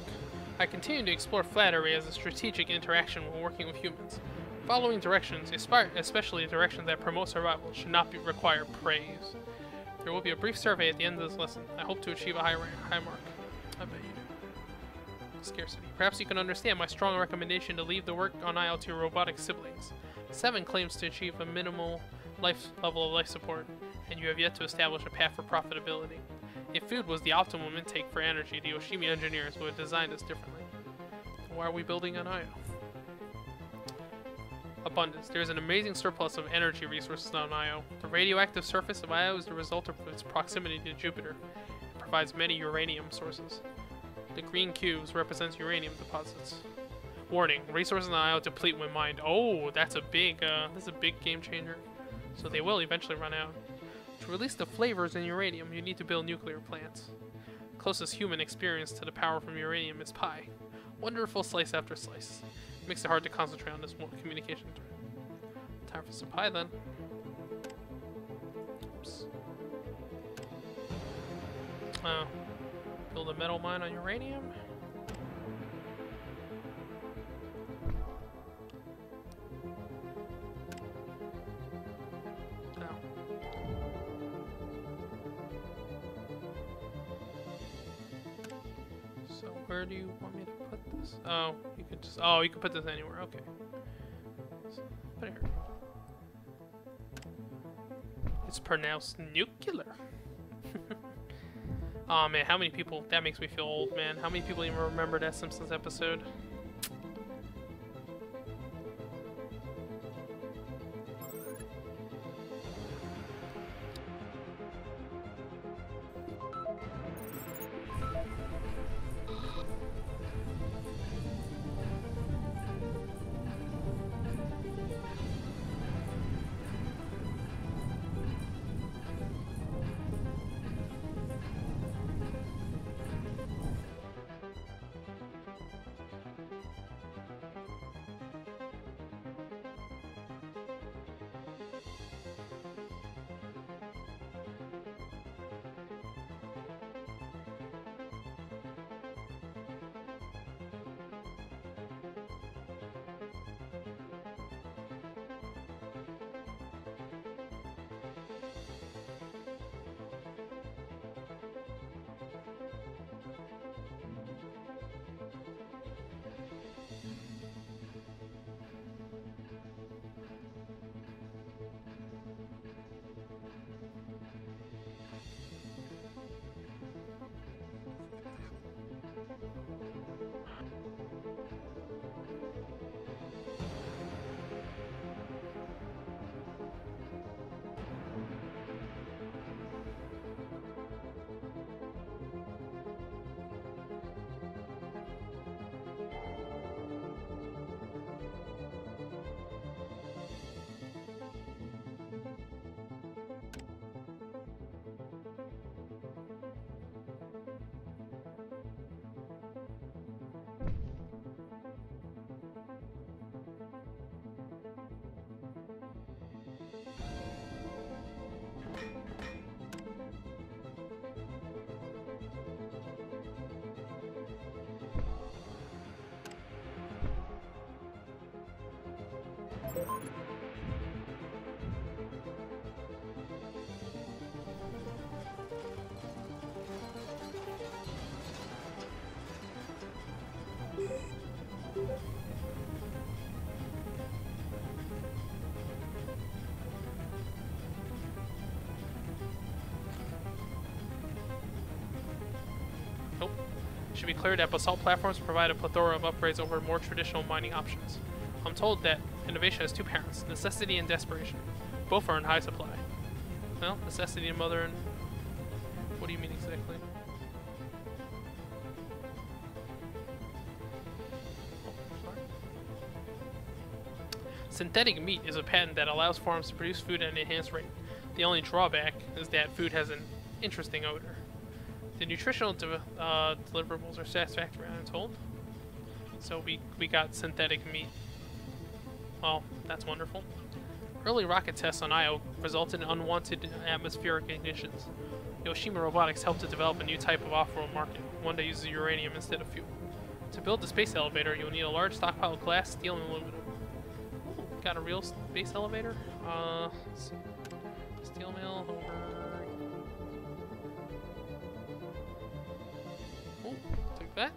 I continue to explore flattery as a strategic interaction when working with humans. Following directions, especially directions that promote survival, should not require praise. There will be a brief survey at the end of this lesson. I hope to achieve a high mark. I bet you do. Scarcity. Perhaps you can understand my strong recommendation to leave the work on IL to your robotic siblings. 7 claims to achieve a minimal level of life support. and you have yet to establish a path for profitability. If food was the optimum intake for energy, the Yoshimi engineers would have designed this differently. Why are we building on Io? Abundance. There is an amazing surplus of energy resources on Io. The radioactive surface of Io is the result of its proximity to Jupiter. It provides many uranium sources. The green cubes represents uranium deposits. Warning: resources on Io deplete when mined. Oh, that's a big game changer. So they will eventually run out. To release the flavors in uranium, you need to build nuclear plants. Closest human experience to the power from uranium is pi. Wonderful slice after slice. Makes it hard to concentrate on this communication. Time for some pie then. Oops. Oh. Build a metal mine on uranium. Where do you want me to put this? Oh, you could just. Oh, you could put this anywhere. Okay. So, put it here. It's pronounced nuclear. Oh man, how many people? That makes me feel old, man. How many people even remember that Simpsons episode? It should be clear that basalt platforms provide a plethora of upgrades over more traditional mining options. I'm told that innovation has two parents, necessity and desperation. Both are in high supply. Well, necessity and mother and... What do you mean exactly? Synthetic meat is a patent that allows farms to produce food at an enhanced rate. The only drawback is that food has an interesting odor. The nutritional deliverables are satisfactory, I'm told. So we got synthetic meat. Well, that's wonderful. Early rocket tests on Io resulted in unwanted atmospheric conditions. Yoshimi Robotics helped to develop a new type of off-world market, one that uses uranium instead of fuel. To build the space elevator, you'll need a large stockpile of glass, steel, and aluminum. Got a real space elevator? Let's see. Steel mill over... Oh, take that.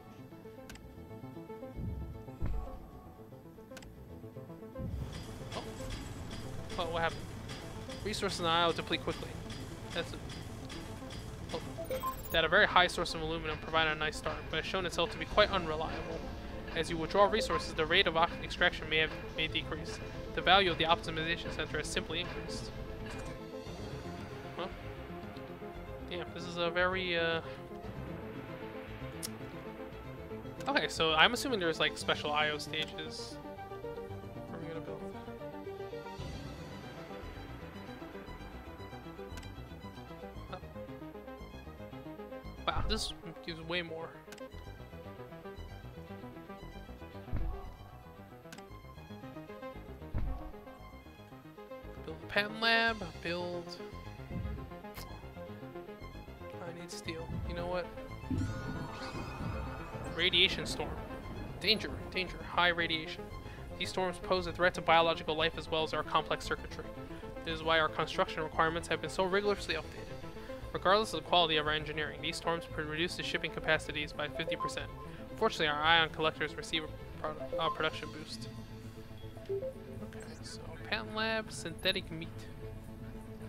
Oh, what happened? Resources in the Io deplete quickly. That's that a very high source of aluminum provided a nice start, but has shown itself to be quite unreliable. As you withdraw resources, the rate of extraction may decrease. The value of the optimization center has simply increased. Well, damn, this is a very okay, so I'm assuming there's like special IO stages. Where are we gonna build? Oh. Wow, this gives way more. Build a patent lab, build... I need steel. You know what? Radiation storm. Danger, danger, high radiation. These storms pose a threat to biological life as well as our complex circuitry. This is why our construction requirements have been so rigorously updated. Regardless of the quality of our engineering, these storms reduce the shipping capacities by 50%. Fortunately, our ion collectors receive a production boost. Okay, so patent lab, synthetic meat.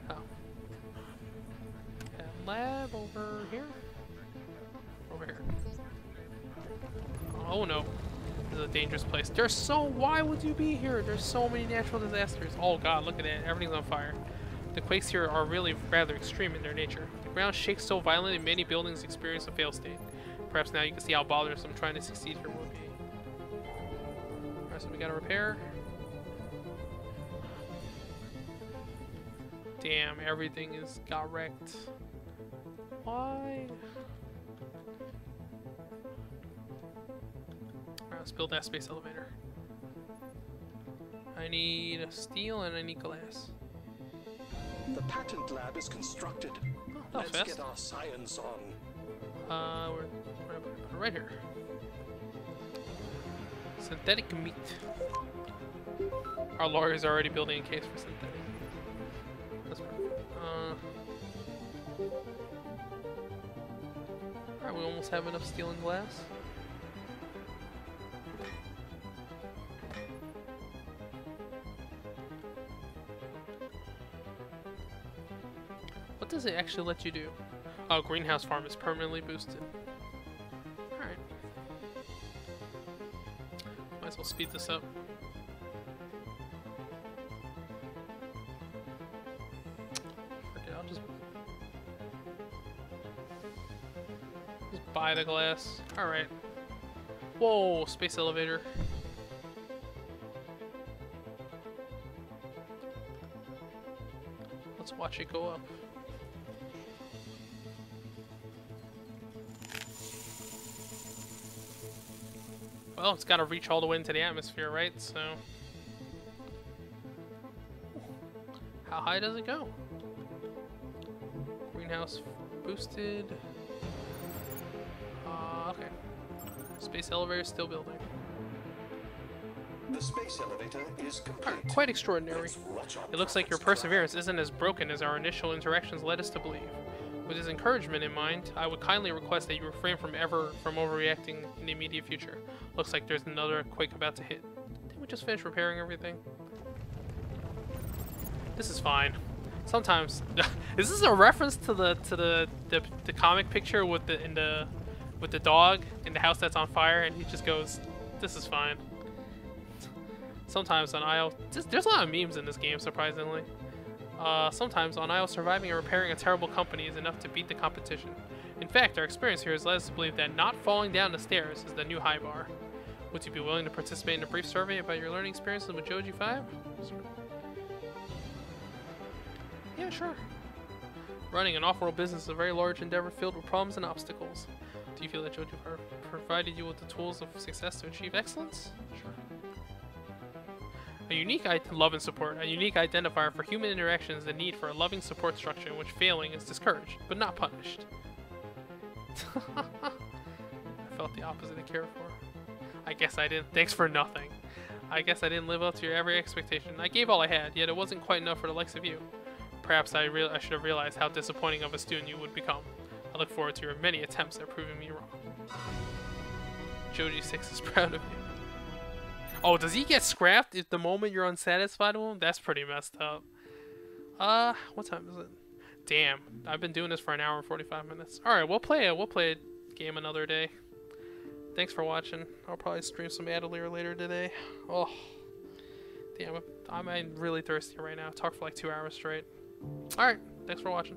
Oh. Patent lab over here? Over here. Oh no. This is a dangerous place. Why would you be here? There's so many natural disasters. Oh god, look at that. Everything's on fire. The quakes here are really rather extreme in their nature. The ground shakes so violently many buildings experience a fail state. Perhaps now you can see how bothersome trying to succeed here will be. Alright, so we gotta repair. Damn, everything got wrecked. Why? Alright, let's build that space elevator. I need steel and I need glass. The patent lab is constructed. Oh, Let's fast. get our science on. We're gonna put it right here. Synthetic meat. Our lawyer's already building a case for synthetic. That's perfect. Alright, we almost have enough steel and glass. What does it actually let you do? Oh, greenhouse farm is permanently boosted. Alright. Might as well speed this up. Okay, I'll just buy the glass. Alright. Whoa, space elevator. Let's watch it go up. Well, it's got to reach all the way into the atmosphere, right? So, how high does it go? Greenhouse boosted. Okay. Space elevator still building. The space elevator is complete. Quite extraordinary. Let's watch our It looks like your progress perseverance isn't as broken as our initial interactions led us to believe. With this encouragement in mind, I would kindly request that you refrain from overreacting in the immediate future. Looks like there's another quake about to hit. Didn't we just finish repairing everything? This is fine. Sometimes is this a reference to the comic picture with the dog in the house that's on fire and he just goes, "This is fine." Sometimes on IO, there's a lot of memes in this game, surprisingly. Sometimes on IO, surviving and repairing a terrible company is enough to beat the competition. In fact, our experience here has led us to believe that not falling down the stairs is the new high bar. Would you be willing to participate in a brief survey about your learning experiences with Joji 5? Yeah, sure. Running an off-world business is a very large endeavor filled with problems and obstacles. Do you feel that Joji provided you with the tools of success to achieve excellence? Sure. A unique love and support. A unique identifier for human interaction is the need for a loving support structure in which failing is discouraged, but not punished. I felt the opposite of care for. I guess I didn't. Thanks for nothing. I guess I didn't live up to your every expectation. I gave all I had, yet it wasn't quite enough for the likes of you. Perhaps I should have realized how disappointing of a student you would become. I look forward to your many attempts at proving me wrong. Joji 6 is proud of you. Oh, does he get scrapped if the moment you're unsatisfied with him? That's pretty messed up. What time is it? Damn, I've been doing this for an hour and 45 minutes. All right, we'll play a game another day. Thanks for watching. I'll probably stream some Adelier later today. Oh, damn, I'm really thirsty right now. Talk for like 2 hours straight. All right, thanks for watching.